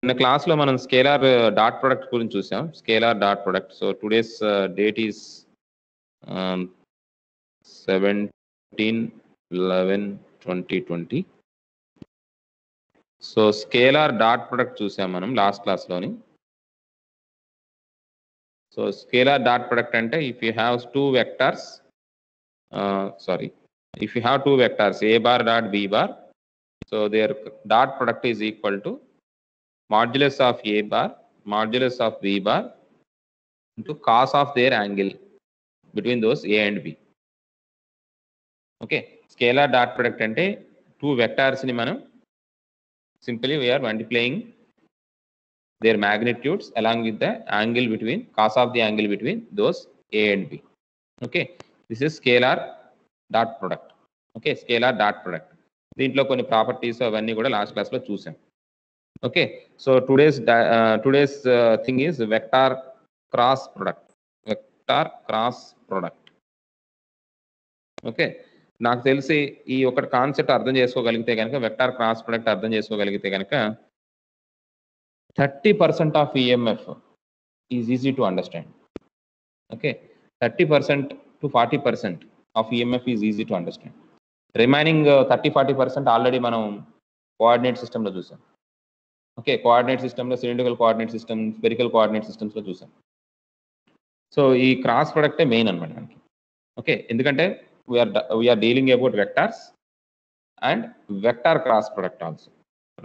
నిన్న క్లాస్లో మనం స్కేలార్ డాట్ ప్రొడక్ట్ గురించి చూసాం. Scalar dot product. So today's date is 17/11/2020. So scalar dot product చూసాం మనం లాస్ట్ క్లాస్లోని. సో స్కేలార్ డాట్ ప్రొడక్ట్ అంటే if you have two vectors a bar dot b bar, so their dot product is equal to modulus of a bar modulus of b bar into cos of their angle between those a and b. Okay, scalar dot product ante two vectors ni manam simply we are multiplying their magnitudes along with the angle between cos of the angle between those a and b. Okay, this is scalar dot product. Okay, scalar dot product. దీంట్లో కొన్ని properties అవన్నీ కూడా last క్లాస్లో చూసాం. Okay, so today's thing is vector cross product. Okay, నాకు తెలిసి ఈ ఒక కాన్సెప్ట్ అర్థం చేసుకోగలిగితే కనుక, వెక్టార్ క్రాస్ ప్రొడక్ట్ అర్థం చేసుకోగలిగితే కనుక 30% of EMF is easy to understand. Okay, 30% to 40% of EMF is easy to understand. Remaining 30-40% already మనం కోఆర్డినేట్ సిస్టంలో చూసాం. ఓకే, కోఆర్డినేట్ సిస్టంలో cylindrical coordinate system, spherical coordinate సిస్టమ్స్లో చూసాం. సో ఈ క్రాస్ ప్రొడక్టే మెయిన్ అనమాట మనకి. ఓకే, ఎందుకంటే we're dealing about vectors and vector cross product also,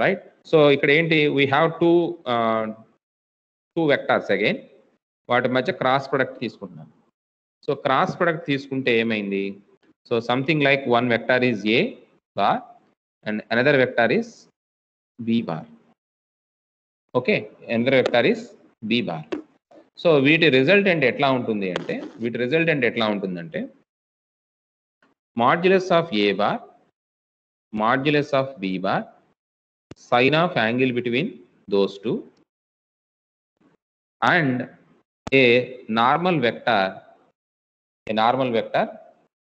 right? So ఇక్కడ ఏంటి, we have two vectors again, వాటి మధ్య క్రాస్ ప్రొడక్ట్ తీసుకుంటున్నాం. సో క్రాస్ ప్రొడక్ట్ తీసుకుంటే ఏమైంది, so something like one vector is a bar and another vector is b bar. Okay, another vector is b bar. So వీటి resultant ఎట్లా ఉంటుంది అంటే modulus of A bar modulus of B bar sine of angle between those two and a normal vector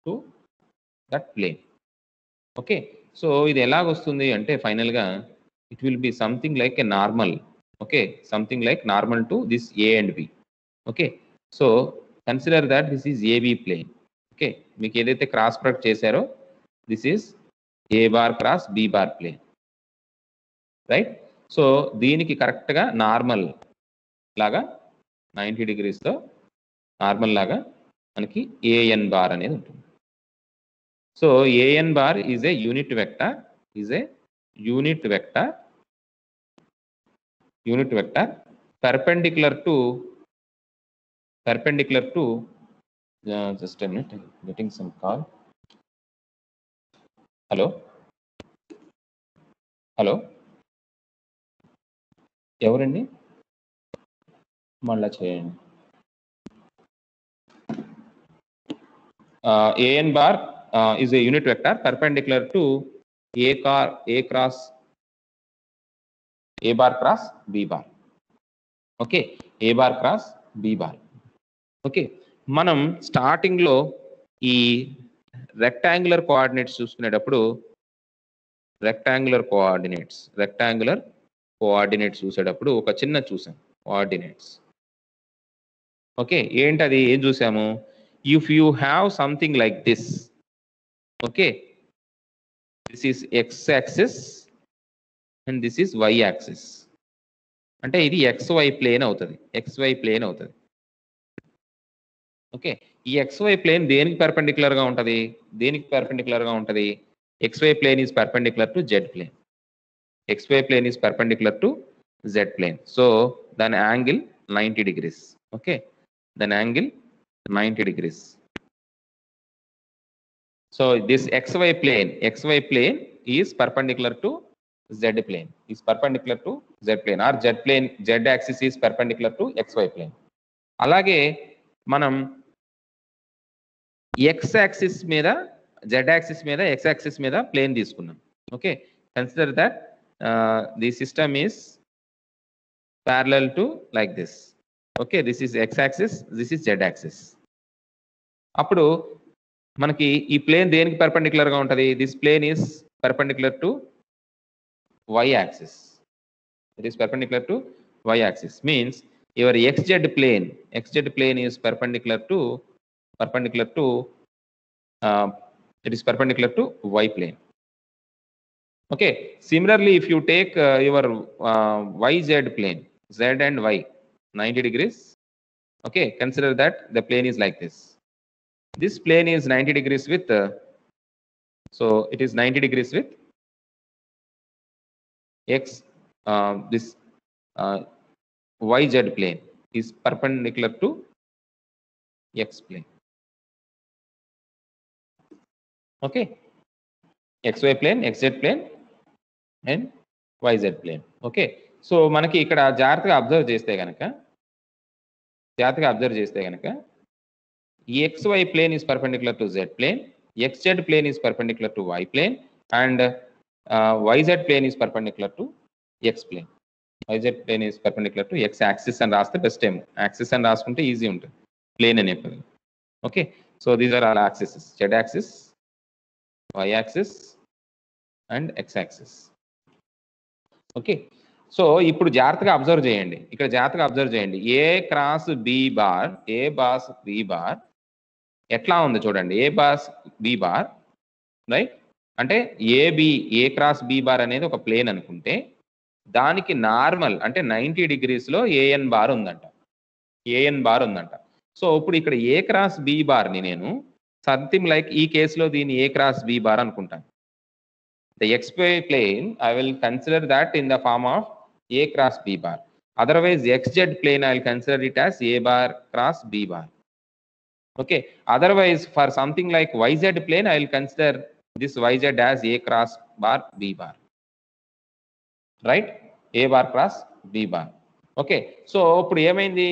to that plane. Okay, so ఇది ఎలాగొస్తుంది అంటే ఫైనల్గా it will be something like a normal. Okay, something like normal to this a and b. Okay, so consider that this is AB plane. Okay, మీకు ఏదైతే cross product చేశారో this is A bar cross B bar plane, right? So దీనికి కరెక్ట్గా normal లాగా 90 degreesతో normal లాగా మనకి AN bar అనేది ఉంటుంది. So AN bar is a unit vector perpendicular to just a minute, getting some call. Hello ఎవరండి, మళ్ళా చేయండి. AN bar is a unit vector perpendicular to A bar cross B bar. Okay, A bar cross B bar. Okay, మనం స్టార్టింగ్లో ఈ rectangular coordinates చూసుకునేటప్పుడు rectangular coordinates చూసేటప్పుడు ఒక చిన్న చూసాం కోఆర్డినేట్స్. ఓకే, ఏంటది, ఏం చూసాము, if you have something like this, okay, this is x-axis and this is y-axis, అంటే ఇది xy ప్లేన్ అవుతుంది. ఓకే, ఈ xy ప్లేన్ దేనికి పర్పెండిక్యులర్గా ఉంటుంది, xy plane is perpendicular to z plane. So దాని యాంగిల్ 90 degrees. ఓకే, దాని angle 90 degrees. So this xy plane is perpendicular to z plane, or z axis is perpendicular to xy plane. అలాగే మనం x axis మీద z axis మీద x axis మీద plane తీసుకున్నాం. Okay, consider that the system is parallel to like this. Okay, this is x axis, this is z axis. అప్పుడు మనకి ఈ plane దేనికి పర్పెండిక్యులర్గా ఉంటుంది, this plane is perpendicular to y axis. It is perpendicular to y-axis. Means your xz plane is perpendicular to it is perpendicular to y plane. Okay. Similarly, if you take your yz plane, z and y, 90 degrees. Okay. Consider that the plane is like this. This plane is 90 degrees with, so it is 90 degrees with x, this yz plane is perpendicular to x plane. Okay. xy plane, xz plane and yz plane. Okay. So మనకి ఇక్కడ జాగ్రత్తగా observe చేస్తే కనుక xy plane is perpendicular to z plane, xz plane is perpendicular to y plane, and yz plane is perpendicular to x plane. yz plane is perpendicular to x axis and raste best time. Axis and raskunte easy ఉంటుంది, plane అనే పదం. Okay. So these are all axes: z axis, y axis and x axis. Okay. So ఇప్పుడు జాగ్రత్తగా observe చేయండి, ఇక్కడ జాగ్రత్తగా observe చేయండి. ఏ cross B bar, ఏ boss B bar ఎట్లా ఉంది చూడండి. ఏ బాస్ బి బార్, రైట్? అంటే ఏ క్రాస్ బి బార్ అనేది ఒక ప్లేన్ అనుకుంటే దానికి నార్మల్ అంటే 90 డిగ్రీస్లో ఏఎన్ బార్ ఉందంట. సో ఇప్పుడు ఇక్కడ ఏ క్రాస్ బి బార్ని నేను సంథింగ్ లైక్ ఈ కేసులో దీన్ని ఏ క్రాస్ బి బార్ అనుకుంటాను. The xy plane, I will consider that in the form of a cross b bar. Otherwise, xz plane, I will consider it as a bar cross b bar. Okay. Otherwise, for something like yz plane, I will consider this yz as a cross bar b bar. Right? A bar cross b bar. Okay. So, ఇప్పుడు ఏమైంది,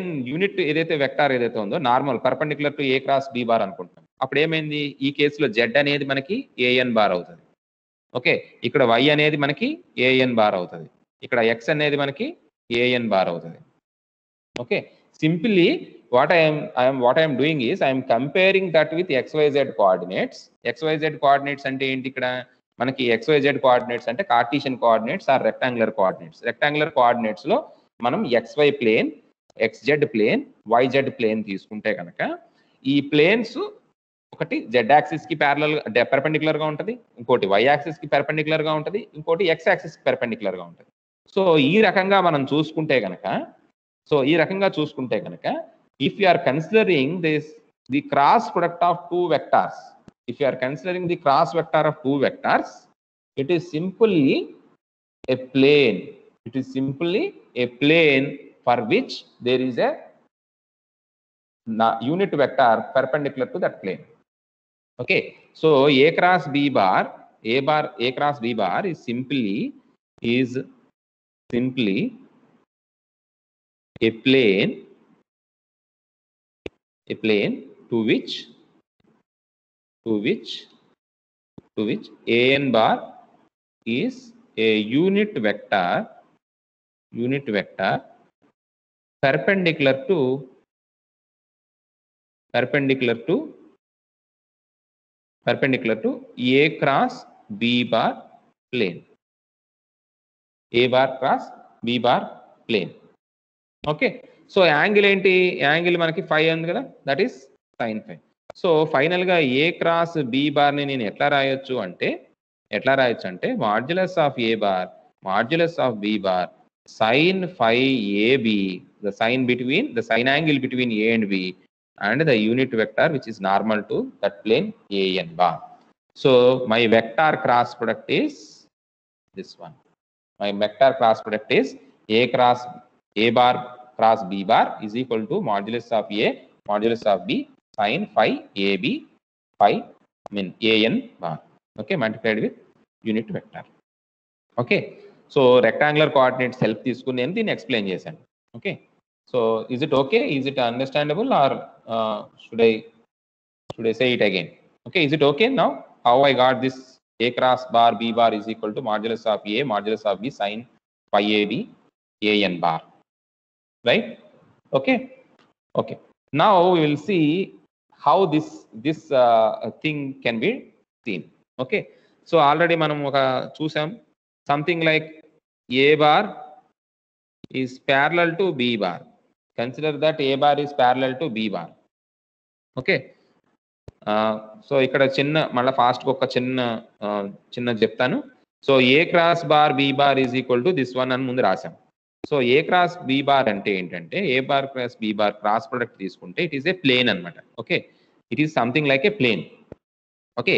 an unit ఏదైతే vector ఏదైతే ఉందో normal perpendicular to a cross B bar అనుకుంటాం. అప్పుడు ఏమైంది, ఈ కేసులో z అనేది మనకి an బార్ అవుతుంది. ఓకే. ఇక్కడ y అనేది మనకి an బార్ అవుతుంది, ఇక్కడ x అనేది మనకి an బార్ అవుతుంది. Okay. Simply what I am doing is I am comparing that with xyz coordinates. xyz coordinates అంటే ఏంటి, ఇక్కడ మనకి xyz coordinates అంటే Cartesian coordinates or rectangular coordinates. Rectangular coordinates లో మనం xy plane, xz plane, yz plane తీసుకుంటే కనుక ఈ ప్లేన్స్ ఒకటి z యాక్సిస్ కి పెర్పెండిక్యులర్ గా ఉంటుంది, ఇంకోటి y యాక్సిస్ కి పెర్పెండిక్యులర్ గా ఉంటుంది, ఇంకోటి x యాక్సిస్ కి పెర్పెండిక్యులర్ గా ఉంటుంది. సో ఈ రకంగా మనం చూసుకుంటే కనుక if you are considering the cross product of two vectors, if you are considering the cross vector of two vectors, it is simply a plane. It is simply a plane for which there is a unit vector perpendicular to that plane. Okay. So a cross b bar, a cross b bar is simply a plane to which an bar is a unit vector perpendicular to a cross b bar plane. A bar cross b bar plane. Okay. So angle ఏంటి, angle మనకి phi ఉంది కదా, that is sin phi. So final గా ఏ cross B bar ని నేను ఎట్లా రాయొచ్చు అంటే modulus of A bar modulus of B bar sin phi ab, the sin angle between a and b and the unit vector which is normal to that plane an bar. So my vector cross product is this one. My vector cross product is a bar cross b bar is equal to modulus of a modulus of b sin phi ab phi an bar. Okay, multiplied with unit vector. Okay. So rectangular coordinates help తీసుకుని నేను దీన్ని explain చేశాను. Okay. So is it okay? Is it understandable, or should I say it again? Okay, is it okay now? How I got this a cross bar b bar is equal to modulus of a modulus of b sin phi ab an bar. Right? Okay. Now we will see how this thing can be seen. Okay. So already మనం ఒక చూసాం, something like a bar is parallel to B bar. Consider that A bar is parallel to B bar. Okay. So ఇక్కడ మళ్ళీ ఫాస్ట్గా ఒక చిన్న చెప్తాను. So A cross bar B bar is equal to this one అని ముందు రాసాం. So A cross B bar అంటే ఏంటంటే A bar cross B bar cross product తీసుకుంటే ఇట్ ఈస్ ఏ ప్లేన్ అనమాట. Okay, it is something like a plane. Okay,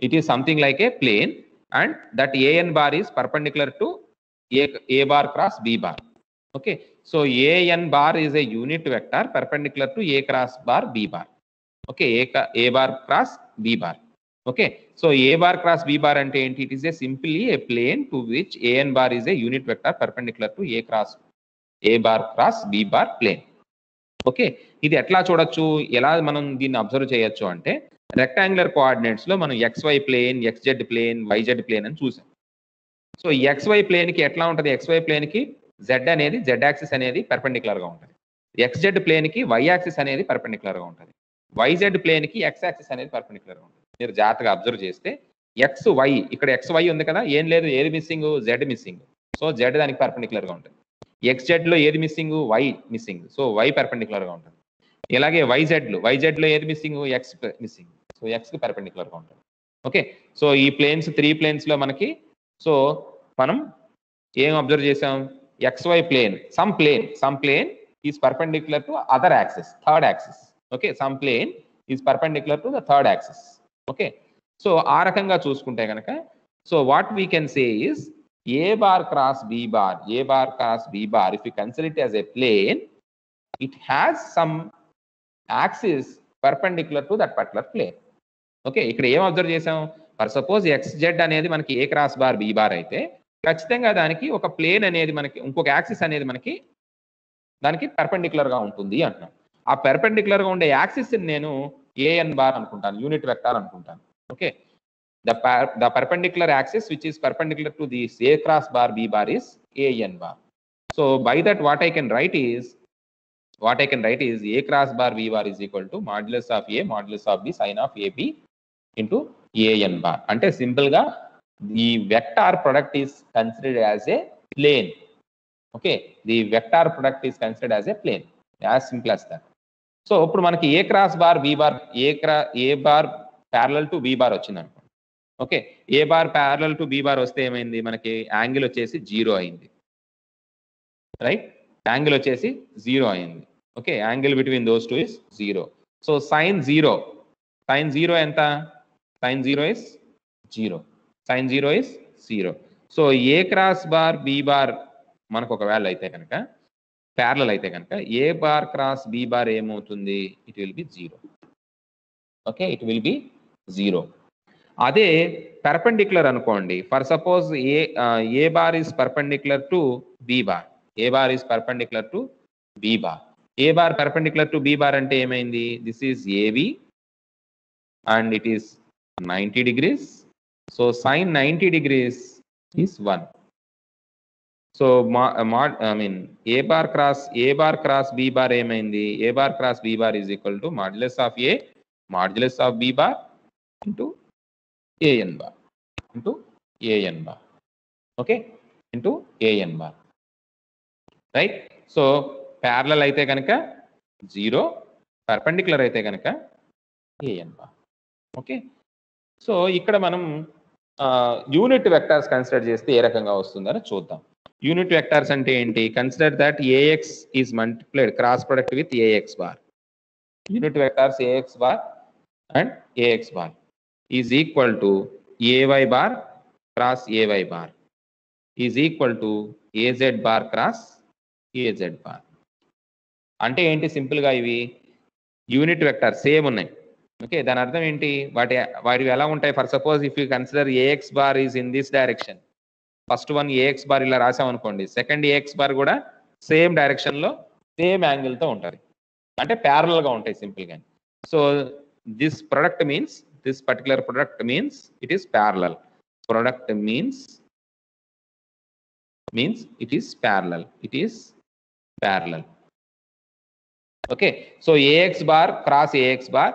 it is something like a plane and that A N bar is perpendicular to A bar cross B bar. Okay, so AN bar is a unit vector perpendicular to A cross bar B bar. Okay, A bar cross B bar. Okay, so A bar cross B bar ante enti? It is a simply a plane to which AN bar is a unit vector perpendicular to A bar cross B bar plane. Okay, ఇది ఎట్లా చూడొచ్చు, ఎలా మనం దీన్ని observe చేయొచ్చు అంటే rectangular coordinates లో మనం XY plane, XZ plane, YZ plane అని చూసాం. సో XY ప్లేన్ కి ఎట్లా ఉంటుంది, XY ప్లేన్ కి Z అనేది Z యాక్సిస్ అనేది పర్పెండిక్యులర్ గా ఉంటుంది, XZ ప్లేన్ కి Y యాక్సిస్ అనేది పర్పెండిక్యులర్ గా ఉంటుంది, YZ ప్లేన్ కి X యాక్సిస్ అనేది పర్పెండిక్యులర్ గా ఉంటుంది. మీరు జాగ్రత్తగా అబ్జర్వ్ చేస్తే XY ఇక్కడ XY ఉంది కదా, ఏం లేదు, ఏది missing, Z missing. So Z దానికి పర్పెండిక్యులర్ గా ఉంటుంది. XZ లో ఏది missing, Y missing. So Y perpendicular గా ఉంటుంది. ఇలాగే YZ లో ఏది missing, X missing. So X కి పర్పెండిక్యులర్ గా ఉంటుంది. ఓకే, సో ఈ ప్లేన్స్ 3 ప్లేన్స్ లో మనకి సో మనం ఏం అబ్జర్వ్ చేసాం, XY plane, some plane is perpendicular to other axis, third axis. Okay, some plane is perpendicular to the third axis. Okay, so ఆ రకంగా చూసుకుంటే కనుక so what we can say is A bar cross B bar, if you consider it as a plane, it has some axis perpendicular to that particular plane. Okay, ఇక్కడ ఏం observe చేసాం, for suppose XZ అనేది మనకి A cross bar B bar అయితే ఖచ్చితంగా దానికి ఒక plane అనేది మనకి ఇంకొక యాక్సిస్ అనేది మనకి దానికి పర్పెండిక్యులర్ గా ఉంటుంది అంటున్నాం. ఆ పర్పెండిక్యులర్ గా ఉండే యాక్సిస్ నేను AN బార్ అనుకుంటాను, యూనిట్ వెక్టార్ అనుకుంటాను. Okay, the perpendicular axis which is perpendicular to this A cross bar B bar is AN bar. So by that what I can write is A cross bar B bar is equal to modulus of A modulus of B sin of AB into AN bar. అంటే simple గా the vector product is considered as a plane. Okay, the vector product is considered as a plane, as simple as that. So ఇప్పుడు మనకి A cross bar B bar, A bar parallel to B bar వచ్చింది అనుకోండి. Okay, A bar parallel to B bar వస్తే ఏమైంది, మనకి angle వచ్చేసి 0 అయింది, right, angle వచ్చేసి 0 అయింది. Okay, angle between those two is 0. So sin 0 ఎంత, sin 0 is 0, sin 0 is 0. So A cross bar B bar మనకు ఒకవేళ అయితే కనుక ప్యారలల్ అయితే కనుక A bar cross B bar ఏమవుతుంది, it will be 0. Okay, it will be 0. అదే perpendicular అనుకోండి, for suppose A bar is perpendicular to B bar, A bar is perpendicular to B bar. A bar perpendicular to B bar అంటే ఏమైంది, this is AB and it is 90 degrees. So sin 90 degrees is 1. So A bar cross B bar ఏమైంది, A bar cross B bar is equal to modulus of A modulus of B bar into AN bar into AN bar. Okay, into AN bar, right? So parallel అయితే కనుక 0, perpendicular అయితే కనుక AN bar. Okay, so ఇక్కడ మనం unit vectors consider చేస్తే ఏ రకంగా వస్తుందని చూద్దాం. యూనిట్ వెక్టార్స్ అంటే ఏంటి, consider that AX is multiplied cross product with AX bar. Unit vectors AX bar and AX bar is equal to AY bar cross AY bar is equal to AZ bar cross AZ bar. అంటే ఏంటి, simple గా ఇవి unit vector same ఉన్నాయి. Okay, దాని అర్థం ఏంటి, వాటి ఎలా ఉంటాయి, for suppose if you consider AX bar is in this direction, first one AX bar ఇలా రాసాం అనుకోండి, సెకండ్ AX బార్ కూడా సేమ్ డైరెక్షన్ లో సేమ్ యాంగిల్ తో ఉంటుంది, అంటే ప్యారలల్ గా ఉంటాయి సింపుల్ గా. So this product means, this particular product means it is parallel. Product means it is parallel. Okay, so AX bar cross AX bar,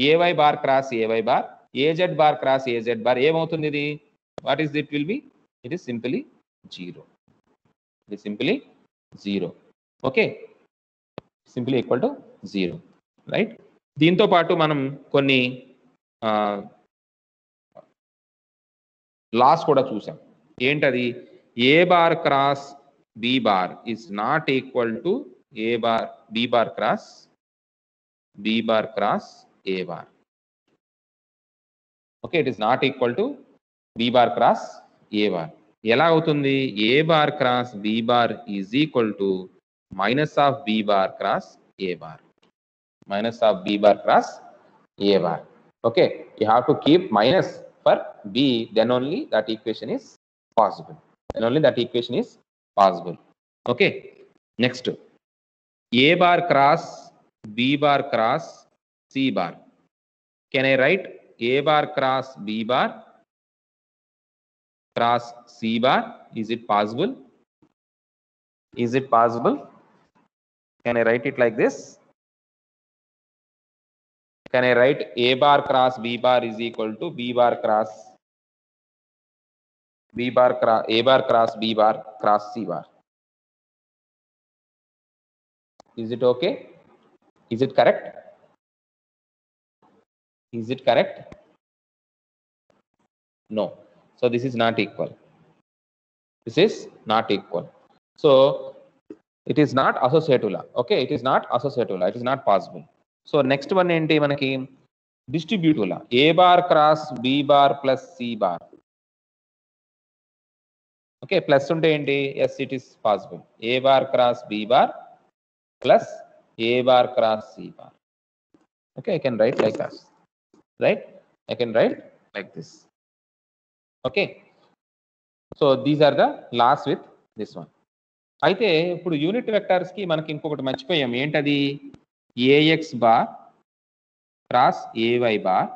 AY bar cross AY bar, AZ bar cross AZ bar ఏమవుతుంది ఇది, what is it will be, it is simply 0. It is simply 0. Okay, simply equal to 0, right? దీంతో పాటు మనం కొన్ని laws కూడా చూసాం. ఏంటది? A bar cross B bar is not equal to B bar cross A bar. Okay, it is not equal to B bar cross A bar. ఎలా అవుతుంది? A bar cross B bar is equal to minus of B bar cross A bar. Minus of b bar cross a bar. Okay, you have to keep minus for b, then only that equation is possible. Okay, next, a bar cross b bar cross c bar. Can I write a bar cross b bar cross c bar? Is it possible? Can I write it like this? Can I write a bar cross b bar is equal to a bar cross b bar cross c bar? Is it okay? Is it correct? No. So this is not equal. So it is not associative law. Okay, it is not associative law. It is not possible. So next one enti manaki distributive law. A bar cross b bar plus c bar. Okay, plus unte enti? Yes, it is possible. A bar cross b bar plus a bar cross c bar. Okay, I can write like that, right? I can write like this. Okay, so these are the laws with this one. అయితే ఇప్పుడు unit vectors కి మనకి ఇంకొకటి మర్చిపోయాం. ఏంటది? A X bar cross A Y bar,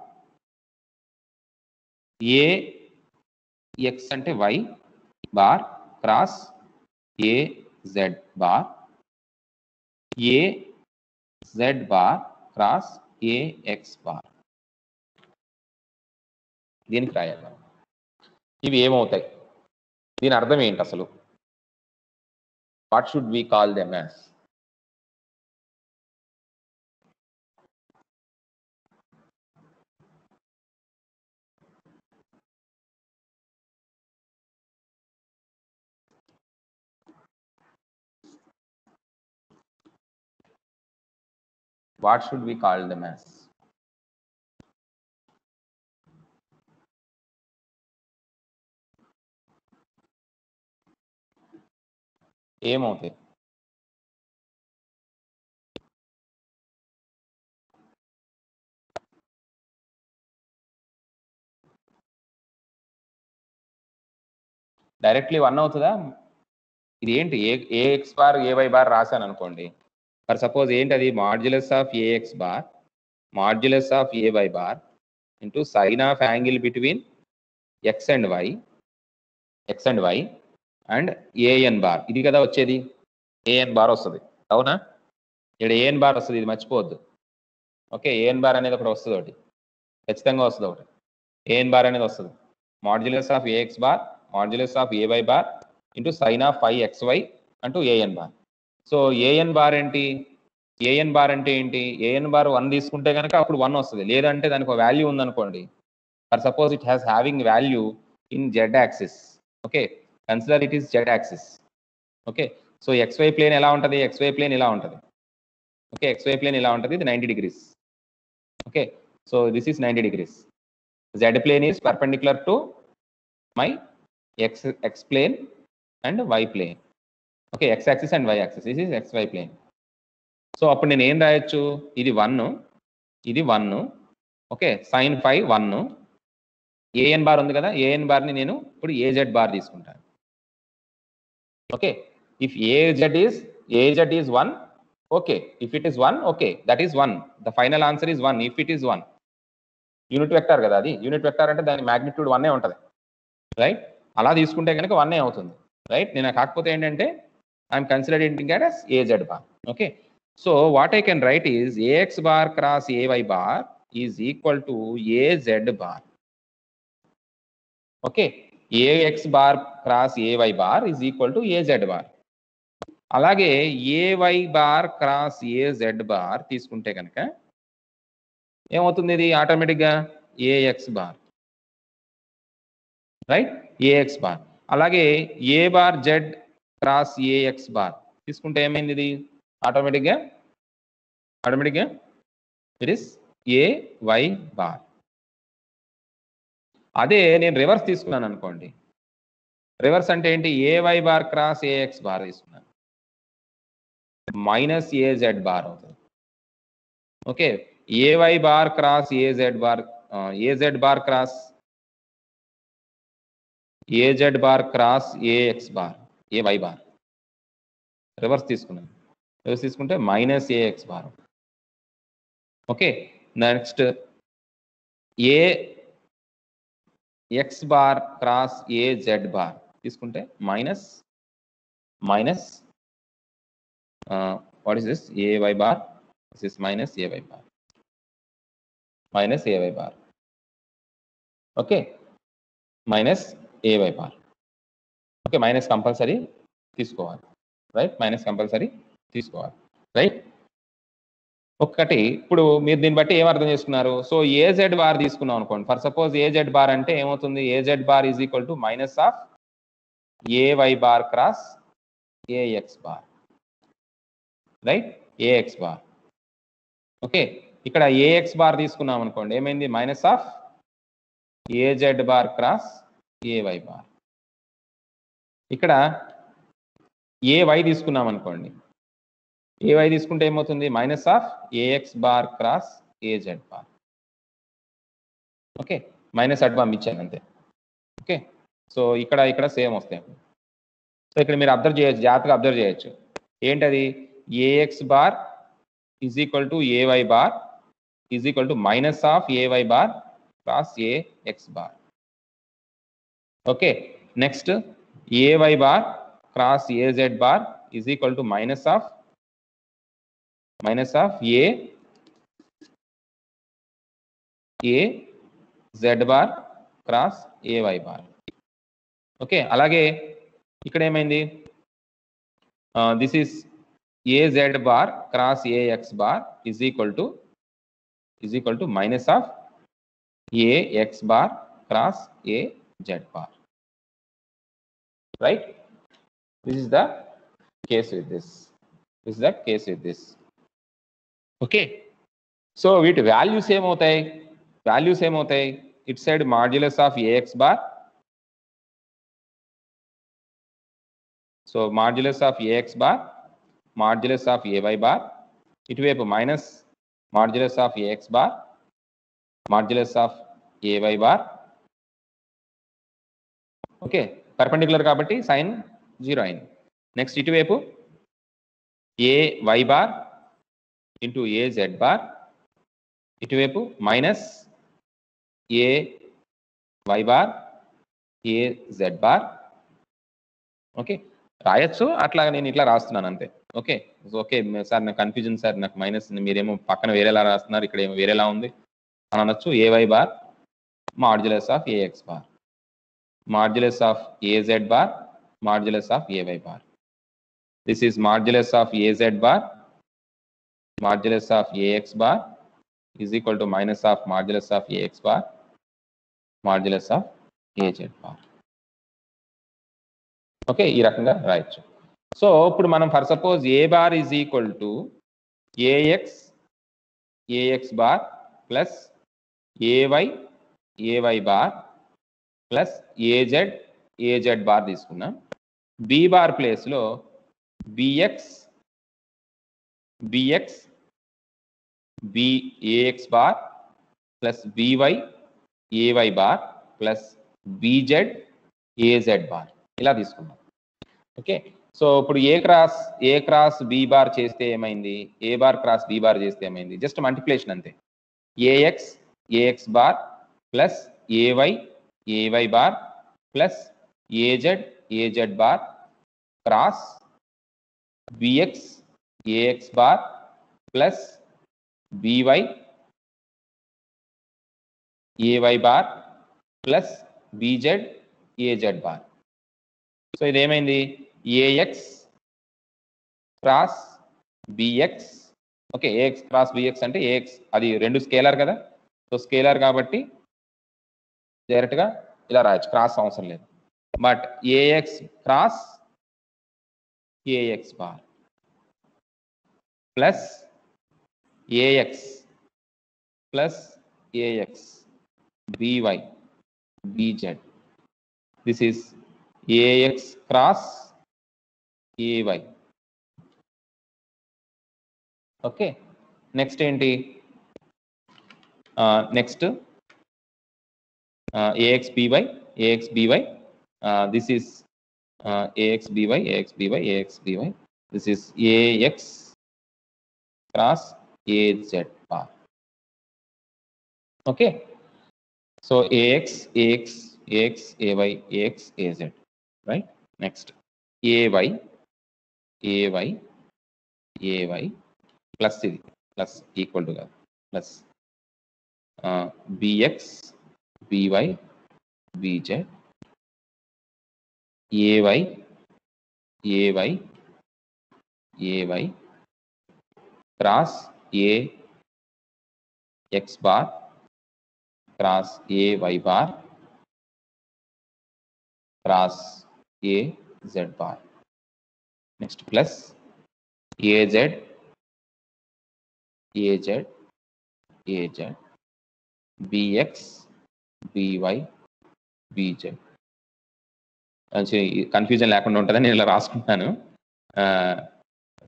A X అంటే Y bar cross A Z bar, A Z bar cross A X bar. దీనికి రాయాలి. ఇవి ఏమవుతాయి? దీని అర్థం ఏంటి అసలు? What should we call them as? What should we call them as? ఏమవుతాయి? డైరెక్ట్లీ 1 అవుతుందా? ఇది ఏంటి? ఏఎక్స్ బార్ ఏవై బార్ రాశాను అనుకోండి. ఫర్ సపోజ్ ఏంటది? Modulus of A X bar modulus of A Y bar into sine of angle between X and Y and A N bar. ఇది కదా వచ్చేది. ఏఎన్ బార్ వస్తుంది, అవునా? ఇక్కడ ఏఎన్ బార్ వస్తుంది, ఇది మర్చిపోవద్దు. ఓకే, ఏఎన్ బార్ అనేది ఒకటి వస్తుంది, ఒకటి ఖచ్చితంగా వస్తుంది, ఒకటి ఏఎన్ బార్ అనేది వస్తుంది. Modulus of A X bar modulus of A Y bar into sine of phi X Y అంటూ A N bar. So AN bar ఏంటి? ఏఎన్ బార్ అంటే ఏంటి? ఏఎన్ బార్ 1 తీసుకుంటే కనుక అప్పుడు 1 వస్తుంది. లేదంటే దానికి ఒక వాల్యూ ఉందనుకోండి. For suppose it has having value in z axis. Okay, consider it is z axis. Okay, so xy plane ఎలా ఉంటుంది? ఎక్స్వై ప్లేన్ ఇలా ఉంటుంది. ఓకే, ఎక్స్వై ప్లేన్ ఇలా ఉంటుంది, ఇది 90 degrees. Okay, so this is 90 degrees. Z plane is perpendicular to my x plane and y plane. Okay, x axis and y axis. This is xy plane. So అప్పుడు నేను ఏం రాయొచ్చు? ఇది 1, ఇది 1. Okay, sin phi 1. An bar ఉంది కదా, an బార్ని నేను ఇప్పుడు ఏజెడ్ బార్ తీసుకుంటాను. Okay, if az is 1, okay, if it is 1, okay, that is 1. The final answer is 1 if it is 1. Unit vector కదా అది. యూనిట్ వెక్టర్ అంటే దాని మ్యాగ్నిట్యూడ్ 1 ఉంటుంది, రైట్? అలా తీసుకుంటే కనుక 1 అవుతుంది, రైట్? నేను కాకపోతే ఏంటంటే I'm considering it as A Z bar. Okay, so what I can write is A X bar cross A Y bar is equal to A Z bar. Okay, A X bar cross A Y bar is equal to A Z bar. అలాగే A Y bar cross A Z bar తీసుకుంటే కనుక ఏమవుతుంది? ఇది ఆటోమేటిక్గా A X bar, right? A X bar. అలాగే A bar Z cross A X bar తీసుకుంటే ఏమైంది? ఇది ఆటోమేటిక్గా ఇట్ ఇస్ ఏవై బార్. అదే నేను రివర్స్ తీసుకున్నాను అనుకోండి. రివర్స్ అంటే ఏంటి? A Y bar cross A X bar తీసుకున్నాను, మైనస్ ఏజెడ్ బార్ అవుతుంది. Okay, A Y bar cross A Z bar, A Z bar cross A Z bar cross A X bar, A Y bar. Reverse తీసుకున్నాను. రివర్స్ తీసుకుంటే minus A X bar. Okay, next A X bar cross A Z bar తీసుకుంటే minus what is this? A Y bar. This is minus A Y bar, okay, minus A Y bar. Okay, minus compulsory తీసుకోవాలి, right? Minus compulsory తీసుకోవాలి, right? ఒక్కటి ఇప్పుడు మీరు దీన్ని బట్టి ఏం అర్థం చేసుకున్నారు? సో ఏజెడ్ బార్ తీసుకున్నాం అనుకోండి. ఫర్ సపోజ్ ఏజెడ్ బార్ అంటే ఏమవుతుంది? A Z bar is equal to minus of A Y bar cross A X bar, right? A X bar. Okay, ఇక్కడ ఏఎక్స్ బార్ తీసుకున్నాం అనుకోండి, ఏమైంది? Minus of A Z bar cross A Y bar. ఇక్కడ A Y తీసుకున్నాం అనుకోండి, ఏవై తీసుకుంటే ఏమవుతుంది? Minus of A X bar cross A Z bar. Okay, minus అటు పంపించాను అంతే. ఓకే, సో ఇక్కడ సేమ్ వస్తాయి. సో ఇక్కడ మీరు అబ్జర్వ్ చేయొచ్చు, జాగ్రత్తగా అబ్జర్వ్ చేయొచ్చు. ఏంటది? A X bar is equal to A Y bar is equal to minus of A Y bar cross A X bar. Okay, next ఏవై bar cross A Z bar is equal to minus of A Z bar cross A Y bar. Okay, అలాగే ఇక్కడ ఏమైంది? This is A Z bar cross A X bar is equal to minus of A X bar cross A Z bar, right? This is the case with this. Okay, so వీటి values ఏమవుతాయి? It side modulus of A X bar, so modulus of A X bar, modulus of A Y bar, ఇటువైపు minus modulus of A X bar, modulus of A Y bar. Okay, perpendicular కాబట్టి sine 0 అయింది. Next ఇటువైపు A Y bar into A Z bar, ఇటువైపు minus A Y bar A Z bar. Okay, రాయొచ్చు అట్లాగా, నేను ఇట్లా రాస్తున్నాను అంతే. ఓకే సార్, నాకు కన్ఫ్యూజన్ సార్, నాకు మైనస్, మీరేమో పక్కన వేరేలా రాస్తున్నారు, ఇక్కడ ఏమో వేరేలా ఉంది అని అనొచ్చు. A Y bar modulus of A X bar, modulus of A Z bar, modulus of A Y bar. This is modulus of A Z bar, modulus of A X bar is equal to minus of modulus of A X bar, modulus of A Z bar. Okay, ఈ రకంగా రాయొచ్చు. So ఇప్పుడు మనం for suppose A bar is equal to A X bar plus A Y bar plus A Z bar తీసుకున్నాం. B bar ప్లేస్లో A X bar plus A Y bar plus A Z bar ఇలా తీసుకున్నాం. Okay, so ఇప్పుడు ఏ క్రాస్ బి బార్ చేస్తే ఏమైంది? A bar cross B bar చేస్తే ఏమైంది? Just multiplication అంతే. A X bar plus A Y bar plus A Z bar cross A X bar plus A Y bar plus A Z bar. So ఇదేమైంది? Cross B X. Okay, A X cross B X అంటే A X అది రెండు scalar కదా, so scalar కాబట్టి డైరెక్ట్గా ఇలా రాయొచ్చు, క్రాస్ అవసరం లేదు. But A X cross A X bar plus A X plus A X B Y B Z. This is A X cross A Y. Okay, next ఏంటి, next A X B Y A X B Y. This is AX by AX by AX by. This is AX cross AZ bar. Okay, so AX AX AX AY AX AZ, right? Next AY AY AY plus ఇది plus equal to plus BX BY BZ AY AY AY cross A X bar cross AY bar cross A Z bar. Next plus AZ AZ AZ BX BY BZ. Confusion లేకుండా ఉంటుందని నేను ఇలా రాసుకుంటాను.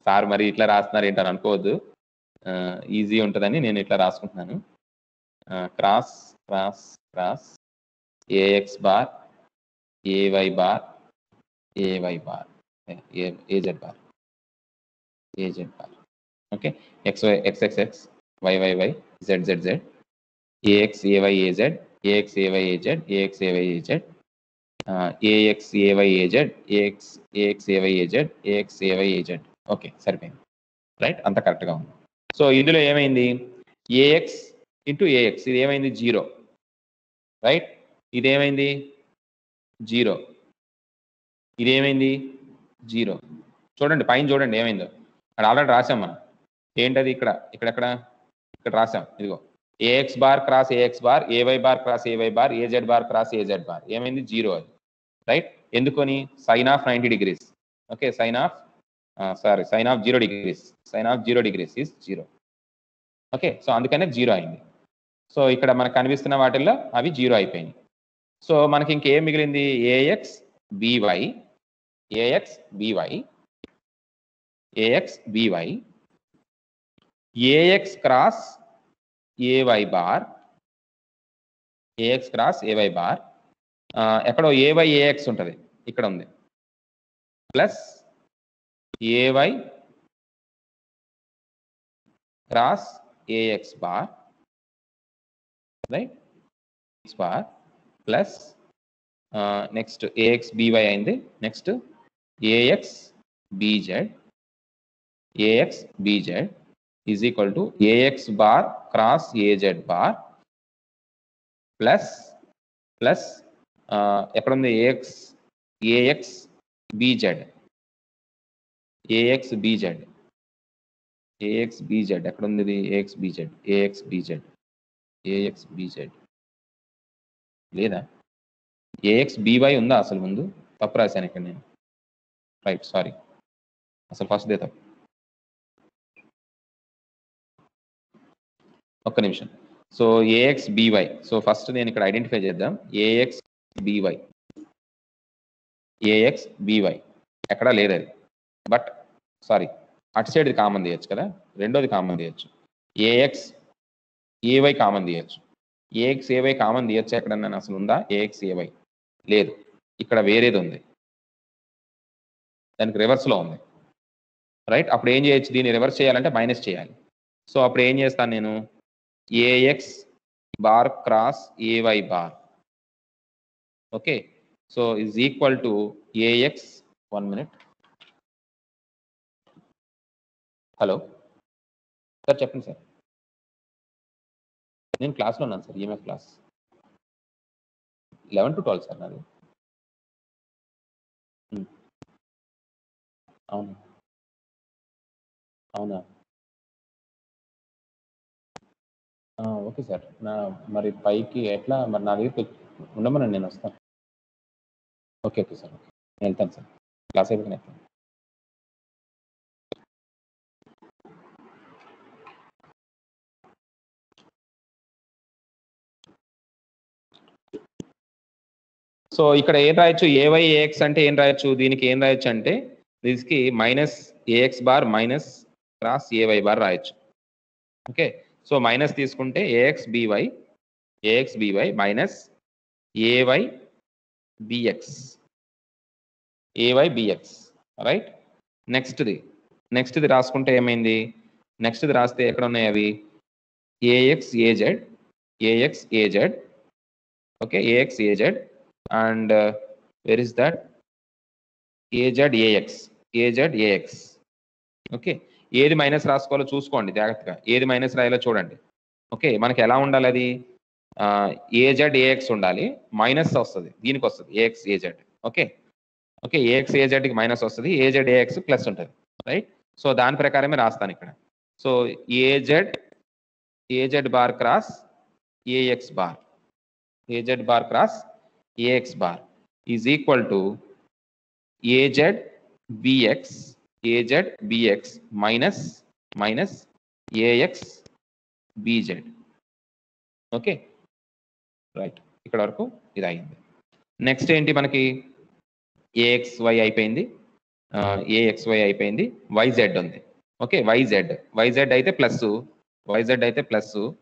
Sir మరి ఇట్లా రాస్తున్నారు ఏంటని అనుకోవద్దు, ఈజీ ఉంటుందని నేను ఇట్లా రాసుకుంటున్నాను. Cross cross cross A X bar A Y bar A Y bar A Z bar A Z bar. Okay, X Y X X X Y Y Y Z Z Z A X A Y A Z A X A Y A Z A X A Y A Z AX AY AZ AX AX AY AZ AX AY AZ. Okay, సరిపోయింది, right, అంత కరెక్ట్గా ఉంది. So ఇందులో ఏమైంది, AX into AX ఇది ఏమైంది 0, right, ఇదేమైంది 0, ఇదేమైంది 0. చూడండి పైన చూడండి ఏమైందో, అక్కడ ఆల్రెడీ రాసాం మనం. ఏంటది ఇక్కడ ఇక్కడ రాసాం, ఇదిగో A X bar cross A X bar A Y bar cross A Y bar A Z bar cross A Z bar ఏమైంది 0 అది, రైట్. ఎందుకని sine of 90 degrees. Okay, sine of 0 degrees, sine of 0 degrees is 0. Okay, so అందుకనే 0 అయింది. సో ఇక్కడ మనకు కనిపిస్తున్న వాటిల్లో అవి 0 అయిపోయినాయి. సో మనకి ఇంకేం మిగిలింది, A X B Y A X B Y A X B Y A X cross A Y bar A X cross A Y bar, ఎక్కడో ఏవై ఏఎక్స్ ఉంటుంది, ఇక్కడ ఉంది, plus A Y cross A X bar, right, X bar plus next A X B Y అయింది, next A X B Z A X B Z is equal to A X bar cross A Z bar plus plus ఎక్కడుంది A X A X B Z A X B Z A X B Z ఎక్కడుంది ఇది, A X B Z A X B Z A X B Z లేదా AX by ఉందా అసలు, ముందు తప్పు రాశాను ఇక్కడ నేను, రైట్, సారీ, అసలు ఫస్ట్ దే తప్పు. ఒక్క నిమిషం. So ax by, so first నేను ఇక్కడ ఐడెంటిఫై చేద్దాం, ఏఎక్స్ బీవై ఏఎక్స్ బీవై ఎక్కడా లేదు అది, బట్ సారీ అటు సైడ్ ఇది కామన్ తీయచ్చు కదా, రెండోది కామన్ తీయచ్చు, ఏఎక్స్ ఏవై కామన్ తీయచ్చు, ఏఎక్స్ ఏవై కామన్ తీయచ్చు, ఎక్కడన్నా అసలు ఉందా ఏఎక్స్ ఏవై, లేదు, ఇక్కడ వేరేది ఉంది, దానికి రివర్స్లో ఉంది, రైట్. అప్పుడు ఏం చేయొచ్చు, దీన్ని రివర్స్ చేయాలంటే మైనస్ చేయాలి. సో అప్పుడు ఏం చేస్తాను నేను, A X bar cross A Y bar, okay, so is equal to A X, 1 minute. Hello sir, చెప్పండి సార్. నేను క్లాస్లో ఉన్నాను సార్, ఈఎంఎఫ్ క్లాస్ 11 to 12 సార్ నాది. అవును. అవునా? Okay sir. మరి పైకి ఎట్లా మరి నా దగ్గరికి ఉండమనండి, నేను వస్తాను. ఓకే. Okay sir. ఓకే. నేను వెళ్తాను సార్. క్లాస్ అయిపోయాక వెళ్తాను. సో ఇక్కడ ఏం రాయొచ్చు? ఏవై ఏఎక్స్ అంటే ఏం రాయొచ్చు? దీనికి ఏం రాయొచ్చు అంటే దీనికి minus A X bar minus cross A Y bar రాయొచ్చు. ఓకే. సో మైనస్ తీసుకుంటే A X B Y minus ఏవై B X right. నెక్స్ట్ది రాసుకుంటే ఏమైంది? నెక్స్ట్ది రాస్తే ఎక్కడ ఉన్నాయి అవి? A X A Z okay, A X and where is that? A Z A X okay. ఏది మైనస్ రాసుకోవాలో చూసుకోండి జాగ్రత్తగా, ఏది మైనస్ రాయాలో చూడండి. ఓకే, మనకి ఎలా ఉండాలి అది? ఏజెడ్ ఏఎక్స్ ఉండాలి, మైనస్ వస్తుంది, దీనికి వస్తుంది A X A Z. Okay okay, A X ఏజెడ్కి మైనస్ వస్తుంది, ఏజెడ్ ఏఎక్స్ ప్లస్ ఉంటుంది, రైట్. సో దాని ప్రకారమే రాస్తాను ఇక్కడ. So A Z bar cross A X bar is equal to A Z bx minus AX B Z. Okay right, ఇక్కడ వరకు ఇది అయింది. నెక్స్ట్ ఏంటి మనకి? ఏఎక్స్వై అయిపోయింది, వైజెడ్ ఉంది. ఓకే, వైజెడ్ అయితే ప్లస్,